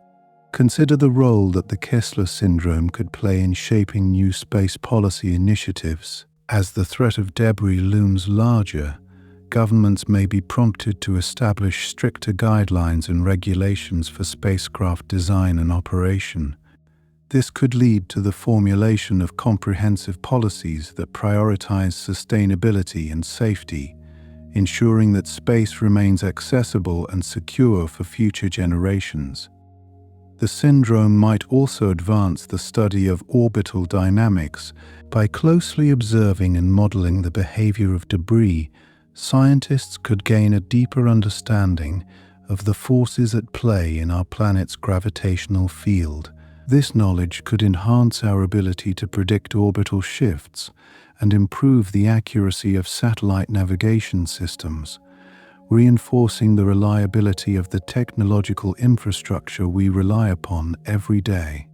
Consider the role that the Kessler syndrome could play in shaping new space policy initiatives. As the threat of debris looms larger, governments may be prompted to establish stricter guidelines and regulations for spacecraft design and operation. This could lead to the formulation of comprehensive policies that prioritize sustainability and safety, ensuring that space remains accessible and secure for future generations. The syndrome might also advance the study of orbital dynamics. By closely observing and modeling the behavior of debris, scientists could gain a deeper understanding of the forces at play in our planet's gravitational field. This knowledge could enhance our ability to predict orbital shifts and improve the accuracy of satellite navigation systems, reinforcing the reliability of the technological infrastructure we rely upon every day.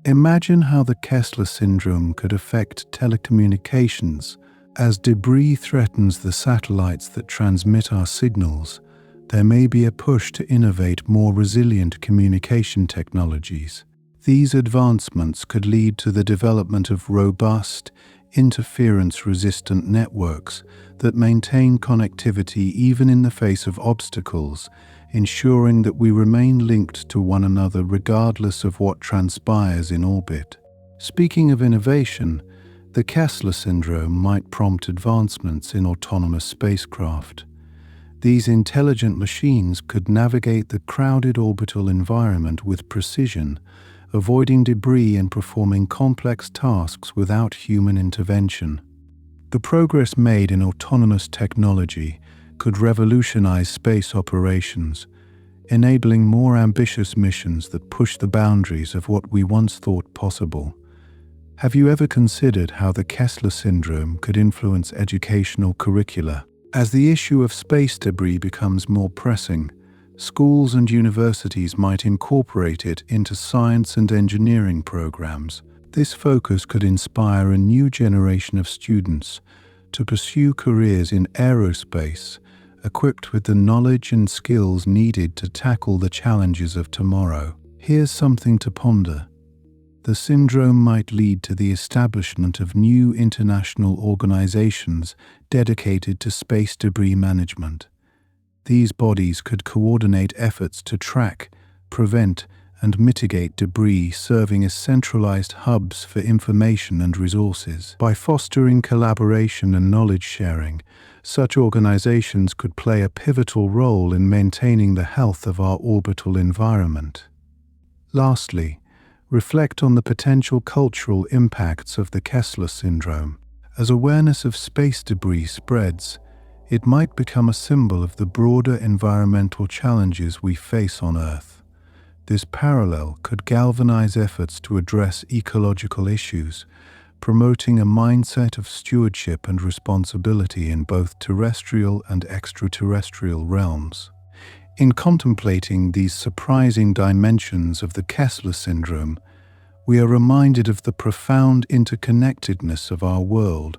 Imagine how the Kessler syndrome could affect telecommunications. As debris threatens the satellites that transmit our signals, there may be a push to innovate more resilient communication technologies. These advancements could lead to the development of robust, interference-resistant networks that maintain connectivity even in the face of obstacles, ensuring that we remain linked to one another regardless of what transpires in orbit. Speaking of innovation, the Kessler syndrome might prompt advancements in autonomous spacecraft. These intelligent machines could navigate the crowded orbital environment with precision, avoiding debris and performing complex tasks without human intervention. The progress made in autonomous technology could revolutionize space operations, enabling more ambitious missions that push the boundaries of what we once thought possible. Have you ever considered how the Kessler syndrome could influence educational curricula? As the issue of space debris becomes more pressing, schools and universities might incorporate it into science and engineering programs. This focus could inspire a new generation of students to pursue careers in aerospace, equipped with the knowledge and skills needed to tackle the challenges of tomorrow. Here's something to ponder. The syndrome might lead to the establishment of new international organizations dedicated to space debris management. These bodies could coordinate efforts to track, prevent, and mitigate debris, serving as centralized hubs for information and resources. By fostering collaboration and knowledge sharing, such organizations could play a pivotal role in maintaining the health of our orbital environment. Lastly, reflect on the potential cultural impacts of the Kessler syndrome. As awareness of space debris spreads, it might become a symbol of the broader environmental challenges we face on Earth. This parallel could galvanize efforts to address ecological issues, promoting a mindset of stewardship and responsibility in both terrestrial and extraterrestrial realms. In contemplating these surprising dimensions of the Kessler syndrome, we are reminded of the profound interconnectedness of our world,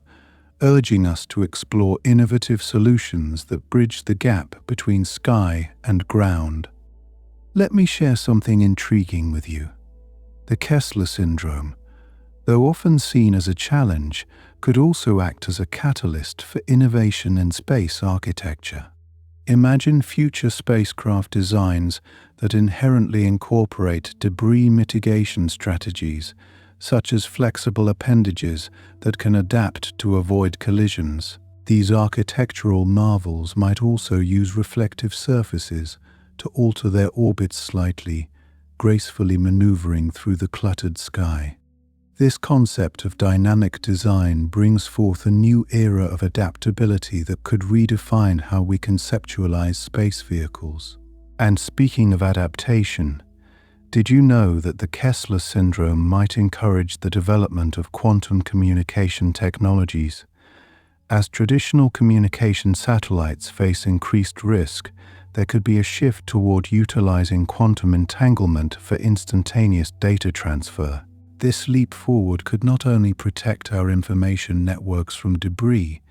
urging us to explore innovative solutions that bridge the gap between sky and ground. Let me share something intriguing with you. The Kessler syndrome, though often seen as a challenge, could also act as a catalyst for innovation in space architecture. Imagine future spacecraft designs that inherently incorporate debris mitigation strategies, such as flexible appendages that can adapt to avoid collisions. These architectural marvels might also use reflective surfaces to alter their orbits slightly, gracefully maneuvering through the cluttered sky. This concept of dynamic design brings forth a new era of adaptability that could redefine how we conceptualize space vehicles. And speaking of adaptation, did you know that the Kessler syndrome might encourage the development of quantum communication technologies? As traditional communication satellites face increased risk, there could be a shift toward utilizing quantum entanglement for instantaneous data transfer. This leap forward could not only protect our information networks from debris,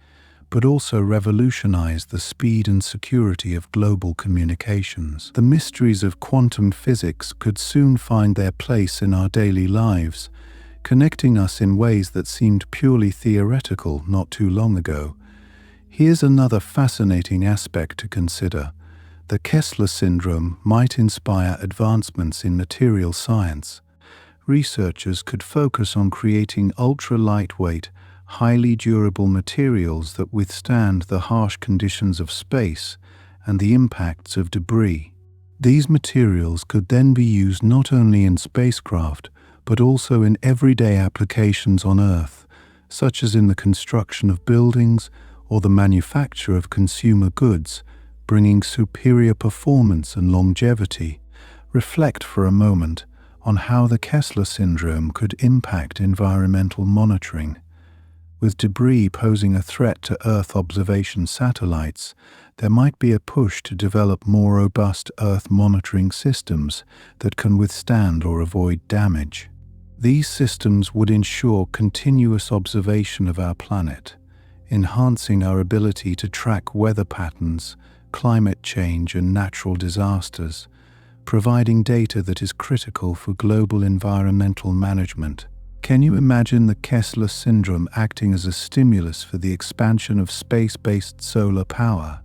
but also revolutionize the speed and security of global communications. The mysteries of quantum physics could soon find their place in our daily lives, connecting us in ways that seemed purely theoretical not too long ago. Here's another fascinating aspect to consider. The Kessler syndrome might inspire advancements in material science. Researchers could focus on creating ultra-lightweight, highly durable materials that withstand the harsh conditions of space and the impacts of debris. These materials could then be used not only in spacecraft, but also in everyday applications on Earth, such as in the construction of buildings or the manufacture of consumer goods, bringing superior performance and longevity. Reflect for a moment on how the Kessler syndrome could impact environmental monitoring. With debris posing a threat to Earth observation satellites, there might be a push to develop more robust Earth monitoring systems that can withstand or avoid damage. These systems would ensure continuous observation of our planet, enhancing our ability to track weather patterns, climate change, and natural disasters, providing data that is critical for global environmental management. Can you imagine the Kessler syndrome acting as a stimulus for the expansion of space-based solar power?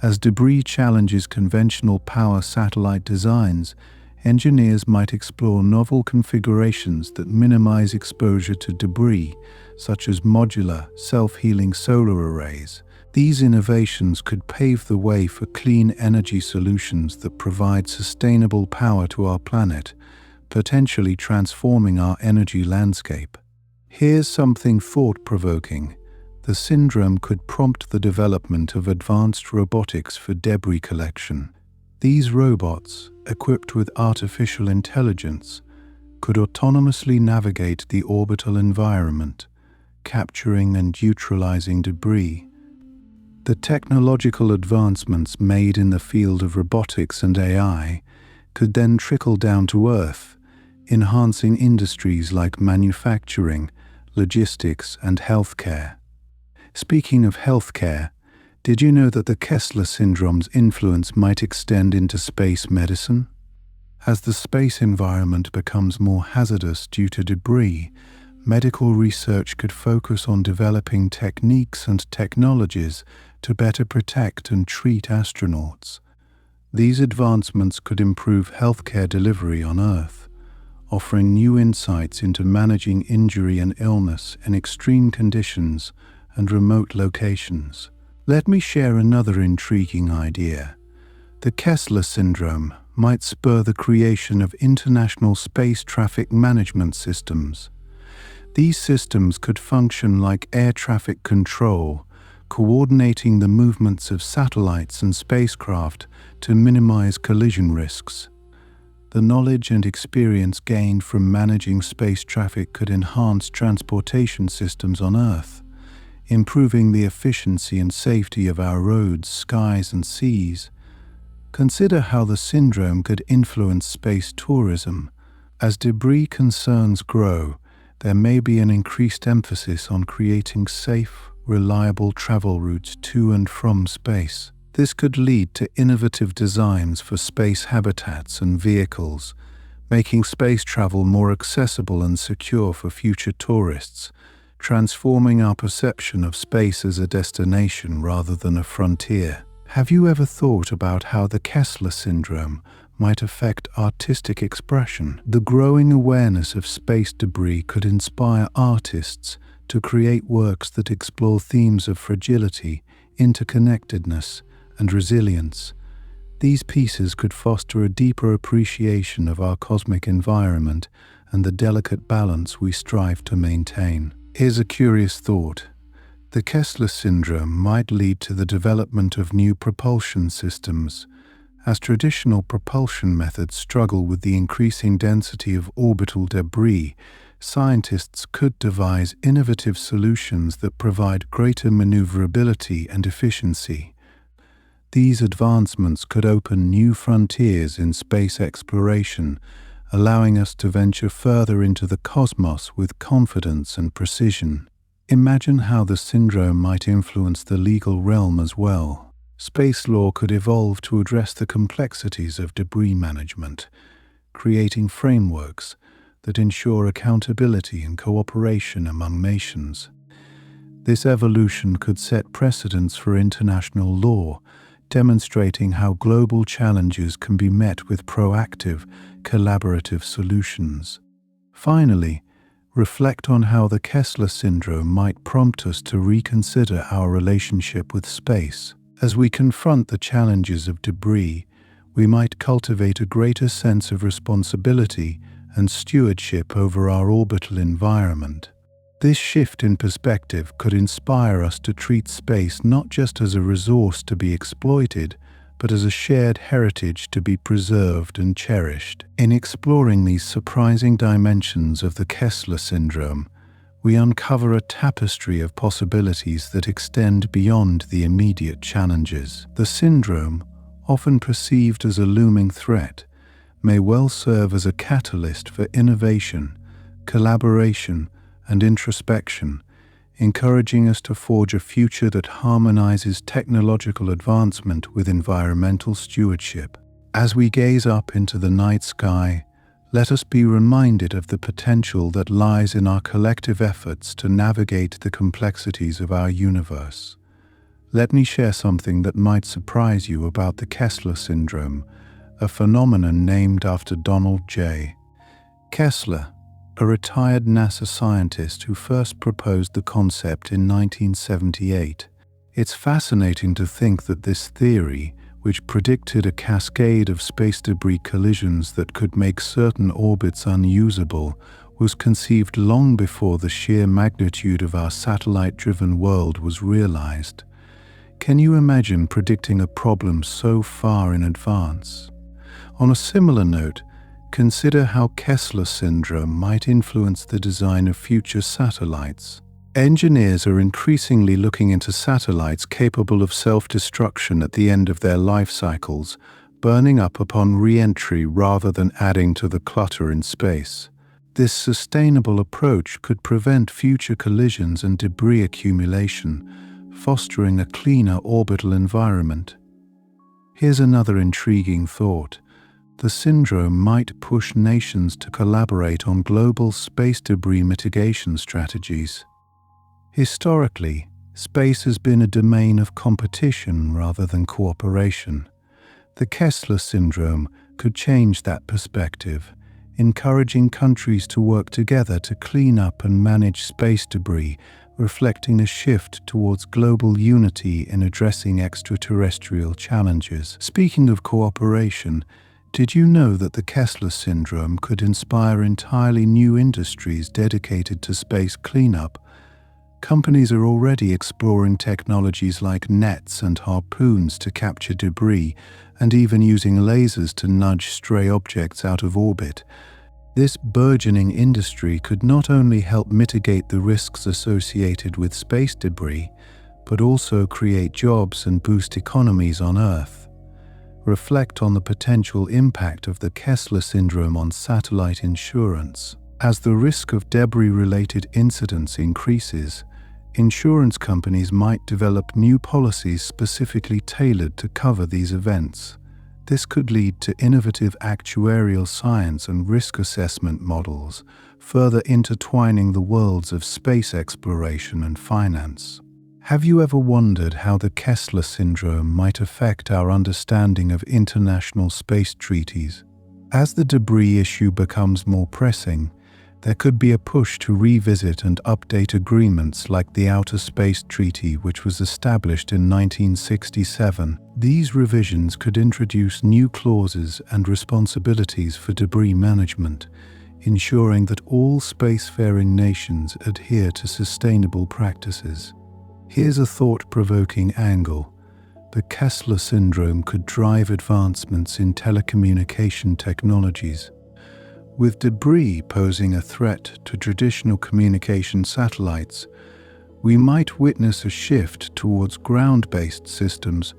As debris challenges conventional power satellite designs, engineers might explore novel configurations that minimize exposure to debris, such as modular, self-healing solar arrays. These innovations could pave the way for clean energy solutions that provide sustainable power to our planet, potentially transforming our energy landscape. Here's something thought-provoking. The syndrome could prompt the development of advanced robotics for debris collection. These robots, equipped with artificial intelligence, could autonomously navigate the orbital environment, capturing and neutralizing debris. The technological advancements made in the field of robotics and AI could then trickle down to Earth, enhancing industries like manufacturing, logistics, and healthcare. Speaking of healthcare, did you know that the Kessler syndrome's influence might extend into space medicine? As the space environment becomes more hazardous due to debris, medical research could focus on developing techniques and technologies to better protect and treat astronauts. These advancements could improve healthcare delivery on Earth, offering new insights into managing injury and illness in extreme conditions and remote locations. Let me share another intriguing idea. The Kessler syndrome might spur the creation of international space traffic management systems. These systems could function like air traffic control, coordinating the movements of satellites and spacecraft to minimize collision risks. The knowledge and experience gained from managing space traffic could enhance transportation systems on Earth, improving the efficiency and safety of our roads, skies, and seas. Consider how the syndrome could influence space tourism. As debris concerns grow, there may be an increased emphasis on creating safe, reliable travel routes to and from space. This could lead to innovative designs for space habitats and vehicles, making space travel more accessible and secure for future tourists, transforming our perception of space as a destination rather than a frontier. Have you ever thought about how the Kessler syndrome might affect artistic expression? The growing awareness of space debris could inspire artists to create works that explore themes of fragility, interconnectedness, and resilience. These pieces could foster a deeper appreciation of our cosmic environment and the delicate balance we strive to maintain. Here's a curious thought. The Kessler syndrome might lead to the development of new propulsion systems. As traditional propulsion methods struggle with the increasing density of orbital debris, scientists could devise innovative solutions that provide greater maneuverability and efficiency. These advancements could open new frontiers in space exploration, allowing us to venture further into the cosmos with confidence and precision. Imagine how the syndrome might influence the legal realm as well. Space law could evolve to address the complexities of debris management, creating frameworks that ensure accountability and cooperation among nations. This evolution could set precedents for international law, demonstrating how global challenges can be met with proactive, collaborative solutions. Finally, reflect on how the Kessler syndrome might prompt us to reconsider our relationship with space. As we confront the challenges of debris, we might cultivate a greater sense of responsibility and stewardship over our orbital environment. This shift in perspective could inspire us to treat space not just as a resource to be exploited, but as a shared heritage to be preserved and cherished. In exploring these surprising dimensions of the Kessler syndrome, we uncover a tapestry of possibilities that extend beyond the immediate challenges. The syndrome, often perceived as a looming threat, may well serve as a catalyst for innovation, collaboration, and introspection, encouraging us to forge a future that harmonizes technological advancement with environmental stewardship. As we gaze up into the night sky, let us be reminded of the potential that lies in our collective efforts to navigate the complexities of our universe. Let me share something that might surprise you about the Kessler syndrome, a phenomenon named after Donald J. Kessler, a retired NASA scientist who first proposed the concept in 1978. It's fascinating to think that this theory, which predicted a cascade of space debris collisions that could make certain orbits unusable, was conceived long before the sheer magnitude of our satellite-driven world was realized. Can you imagine predicting a problem so far in advance? On a similar note, consider how Kessler syndrome might influence the design of future satellites. Engineers are increasingly looking into satellites capable of self-destruction at the end of their life cycles, burning up upon re-entry rather than adding to the clutter in space. This sustainable approach could prevent future collisions and debris accumulation, fostering a cleaner orbital environment. Here's another intriguing thought. The syndrome might push nations to collaborate on global space debris mitigation strategies. Historically, space has been a domain of competition rather than cooperation. The Kessler syndrome could change that perspective, encouraging countries to work together to clean up and manage space debris, reflecting a shift towards global unity in addressing extraterrestrial challenges. Speaking of cooperation, did you know that the Kessler syndrome could inspire entirely new industries dedicated to space cleanup? Companies are already exploring technologies like nets and harpoons to capture debris, and even using lasers to nudge stray objects out of orbit. This burgeoning industry could not only help mitigate the risks associated with space debris, but also create jobs and boost economies on Earth. Reflect on the potential impact of the Kessler syndrome on satellite insurance. As the risk of debris-related incidents increases, insurance companies might develop new policies specifically tailored to cover these events. This could lead to innovative actuarial science and risk assessment models, further intertwining the worlds of space exploration and finance. Have you ever wondered how the Kessler syndrome might affect our understanding of international space treaties? As the debris issue becomes more pressing, there could be a push to revisit and update agreements like the Outer Space Treaty, which was established in 1967. These revisions could introduce new clauses and responsibilities for debris management, ensuring that all spacefaring nations adhere to sustainable practices. Here's a thought-provoking angle. The Kessler syndrome could drive advancements in telecommunication technologies. With debris posing a threat to traditional communication satellites, we might witness a shift towards ground-based systems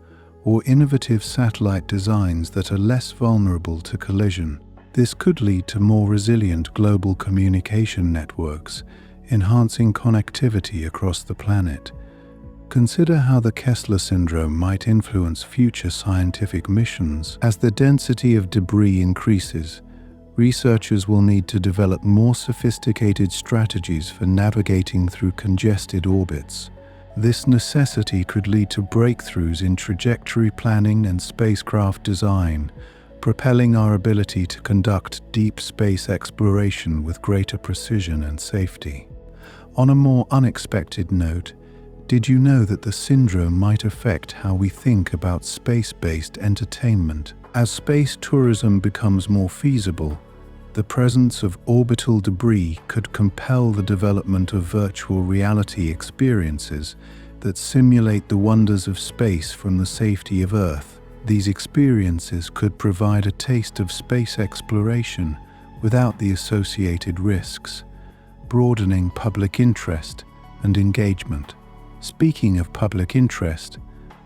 or innovative satellite designs that are less vulnerable to collision. This could lead to more resilient global communication networks, enhancing connectivity across the planet. Consider how the Kessler syndrome might influence future scientific missions. As the density of debris increases, Researchers will need to develop more sophisticated strategies for navigating through congested orbits. This necessity could lead to breakthroughs in trajectory planning and spacecraft design, propelling our ability to conduct deep space exploration with greater precision and safety. On a more unexpected note, did you know that the syndrome might affect how we think about space-based entertainment? As space tourism becomes more feasible, the presence of orbital debris could compel the development of virtual reality experiences that simulate the wonders of space from the safety of Earth. These experiences could provide a taste of space exploration without the associated risks, broadening public interest and engagement. Speaking of public interest,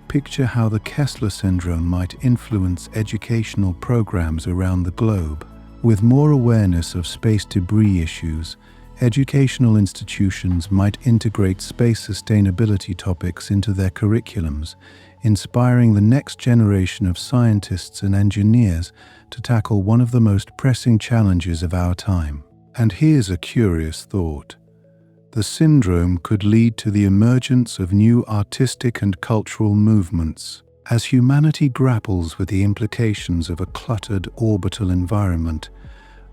picture how the Kessler syndrome might influence educational programs around the globe. With more awareness of space debris issues, educational institutions might integrate space sustainability topics into their curriculums, inspiring the next generation of scientists and engineers to tackle one of the most pressing challenges of our time. And here's a curious thought. The syndrome could lead to the emergence of new artistic and cultural movements. As humanity grapples with the implications of a cluttered orbital environment,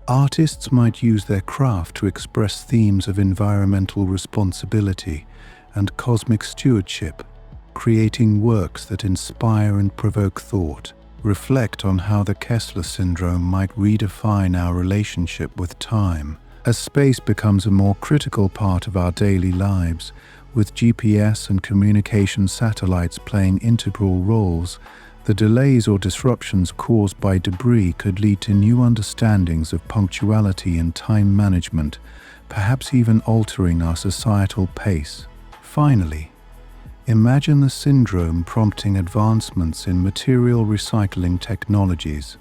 artists might use their craft to express themes of environmental responsibility and cosmic stewardship, creating works that inspire and provoke thought. Reflect on how the Kessler syndrome might redefine our relationship with time. As space becomes a more critical part of our daily lives, with GPS and communication satellites playing integral roles, the delays or disruptions caused by debris could lead to new understandings of punctuality and time management, perhaps even altering our societal pace. Finally, imagine the syndrome prompting advancements in material recycling technologies.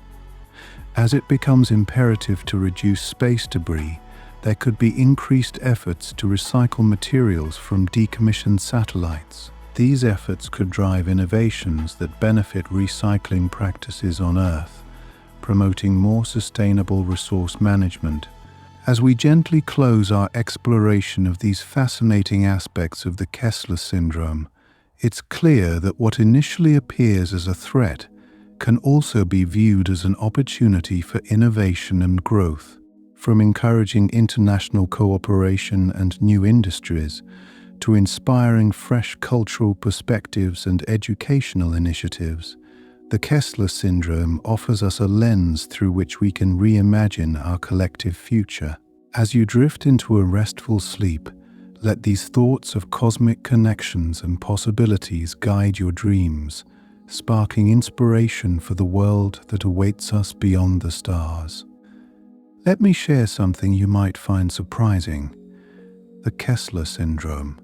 As it becomes imperative to reduce space debris, there could be increased efforts to recycle materials from decommissioned satellites. These efforts could drive innovations that benefit recycling practices on Earth, promoting more sustainable resource management. As we gently close our exploration of these fascinating aspects of the Kessler syndrome, it's clear that what initially appears as a threat can also be viewed as an opportunity for innovation and growth. From encouraging international cooperation and new industries, to inspiring fresh cultural perspectives and educational initiatives, the Kessler syndrome offers us a lens through which we can reimagine our collective future. As you drift into a restful sleep, let these thoughts of cosmic connections and possibilities guide your dreams, sparking inspiration for the world that awaits us beyond the stars. Let me share something you might find surprising. The Kessler syndrome,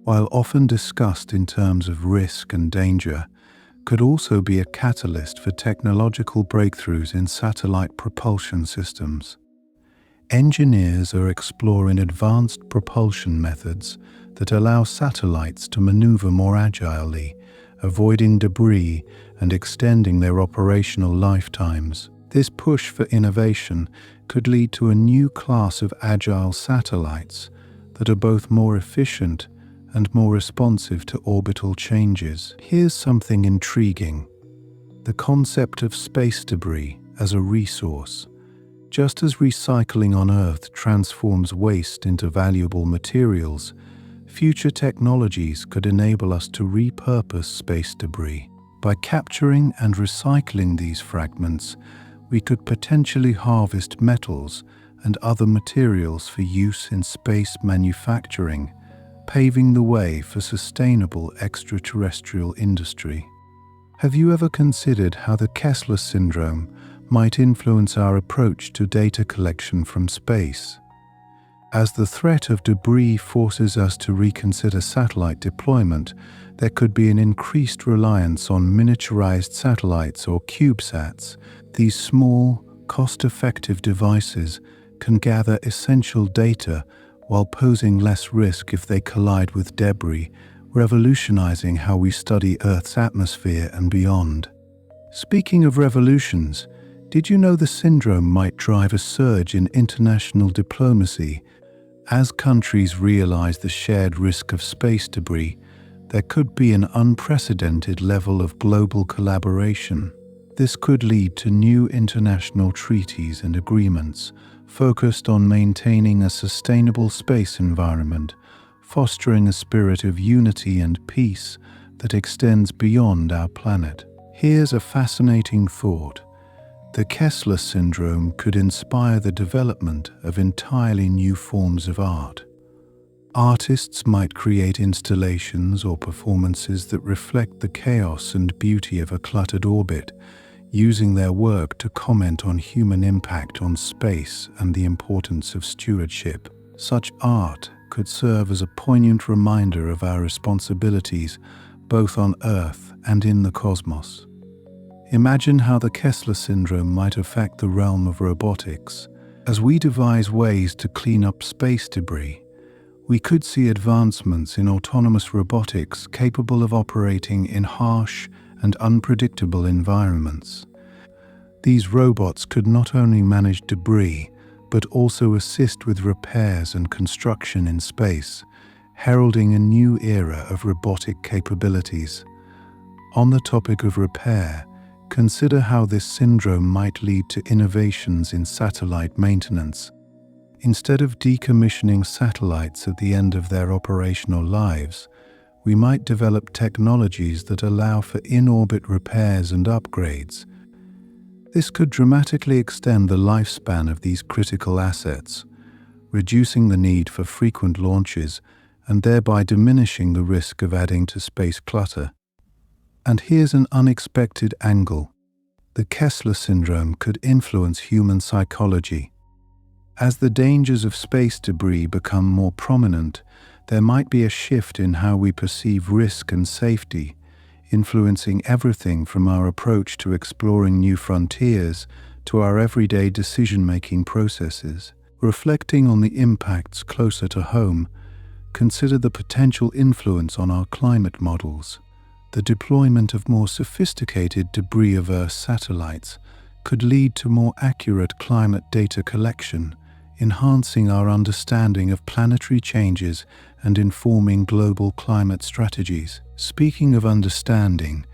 while often discussed in terms of risk and danger, could also be a catalyst for technological breakthroughs in satellite propulsion systems. Engineers are exploring advanced propulsion methods that allow satellites to maneuver more agilely, avoiding debris and extending their operational lifetimes. This push for innovation could lead to a new class of agile satellites that are both more efficient and more responsive to orbital changes. Here's something intriguing: the concept of space debris as a resource. Just as recycling on Earth transforms waste into valuable materials, future technologies could enable us to repurpose space debris. By capturing and recycling these fragments, we could potentially harvest metals and other materials for use in space manufacturing, paving the way for sustainable extraterrestrial industry. Have you ever considered how the Kessler syndrome might influence our approach to data collection from space? As the threat of debris forces us to reconsider satellite deployment, there could be an increased reliance on miniaturized satellites or CubeSats. These small, cost-effective devices can gather essential data while posing less risk if they collide with debris, revolutionizing how we study Earth's atmosphere and beyond. Speaking of revolutions, Did you know the syndrome might drive a surge in international diplomacy? As countries realize the shared risk of space debris, there could be an unprecedented level of global collaboration. This could lead to new international treaties and agreements focused on maintaining a sustainable space environment, fostering a spirit of unity and peace that extends beyond our planet. Here's a fascinating thought. The Kessler syndrome could inspire the development of entirely new forms of art. Artists might create installations or performances that reflect the chaos and beauty of a cluttered orbit, using their work to comment on human impact on space and the importance of stewardship. Such art could serve as a poignant reminder of our responsibilities both on Earth and in the cosmos. Imagine how the Kessler syndrome might affect the realm of robotics. As we devise ways to clean up space debris, we could see advancements in autonomous robotics capable of operating in harsh and unpredictable environments. These robots could not only manage debris, but also assist with repairs and construction in space, heralding a new era of robotic capabilities. On the topic of repair, consider how this syndrome might lead to innovations in satellite maintenance. Instead of decommissioning satellites at the end of their operational lives, we might develop technologies that allow for in-orbit repairs and upgrades. This could dramatically extend the lifespan of these critical assets, reducing the need for frequent launches and thereby diminishing the risk of adding to space clutter. And here's an unexpected angle. The Kessler syndrome could influence human psychology. As the dangers of space debris become more prominent, there might be a shift in how we perceive risk and safety, influencing everything from our approach to exploring new frontiers to our everyday decision-making processes. Reflecting on the impacts closer to home, consider the potential influence on our climate models. The deployment of more sophisticated debris-averse satellites could lead to more accurate climate data collection, enhancing our understanding of planetary changes and informing global climate strategies. Speaking of understanding,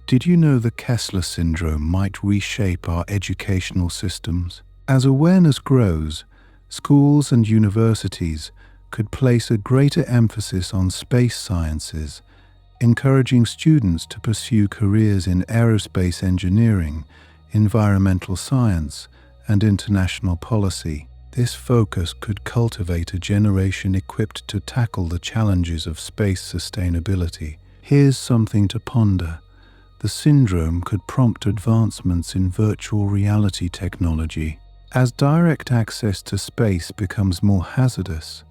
did you know the Kessler syndrome might reshape our educational systems? As awareness grows, schools and universities could place a greater emphasis on space sciences, encouraging students to pursue careers in aerospace engineering, environmental science, and international policy. This focus could cultivate a generation equipped to tackle the challenges of space sustainability. Here's something to ponder. The syndrome could prompt advancements in virtual reality technology. As direct access to space becomes more hazardous,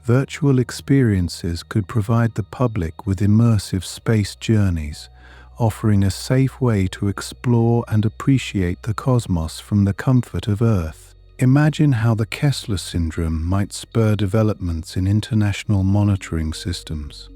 virtual experiences could provide the public with immersive space journeys, offering a safe way to explore and appreciate the cosmos from the comfort of Earth. Imagine how the Kessler syndrome might spur developments in international monitoring systems.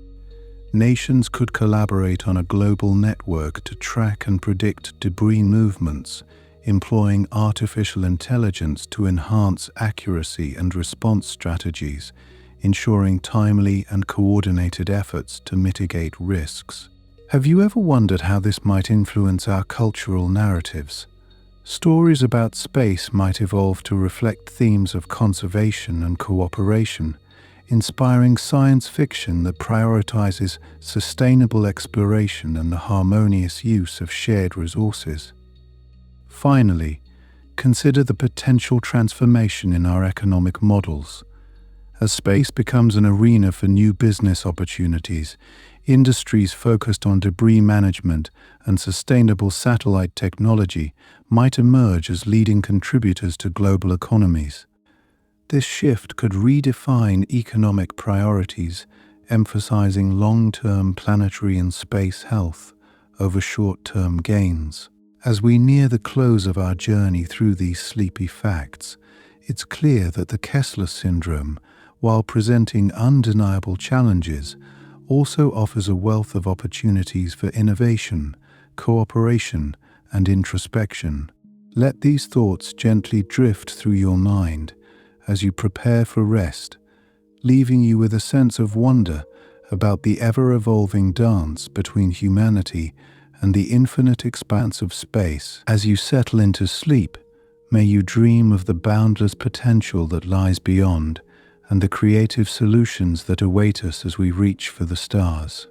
Nations could collaborate on a global network to track and predict debris movements, employing artificial intelligence to enhance accuracy and response strategies, ensuring timely and coordinated efforts to mitigate risks. Have you ever wondered how this might influence our cultural narratives? Stories about space might evolve to reflect themes of conservation and cooperation, inspiring science fiction that prioritizes sustainable exploration and the harmonious use of shared resources. Finally, consider the potential transformation in our economic models. As space becomes an arena for new business opportunities, industries focused on debris management and sustainable satellite technology might emerge as leading contributors to global economies. This shift could redefine economic priorities, emphasizing long-term planetary and space health over short-term gains. As we near the close of our journey through these sleepy facts, it's clear that the Kessler syndrome, while presenting undeniable challenges, also offers a wealth of opportunities for innovation, cooperation, and introspection. Let these thoughts gently drift through your mind as you prepare for rest, leaving you with a sense of wonder about the ever-evolving dance between humanity and the infinite expanse of space. As you settle into sleep, may you dream of the boundless potential that lies beyond and the creative solutions that await us as we reach for the stars.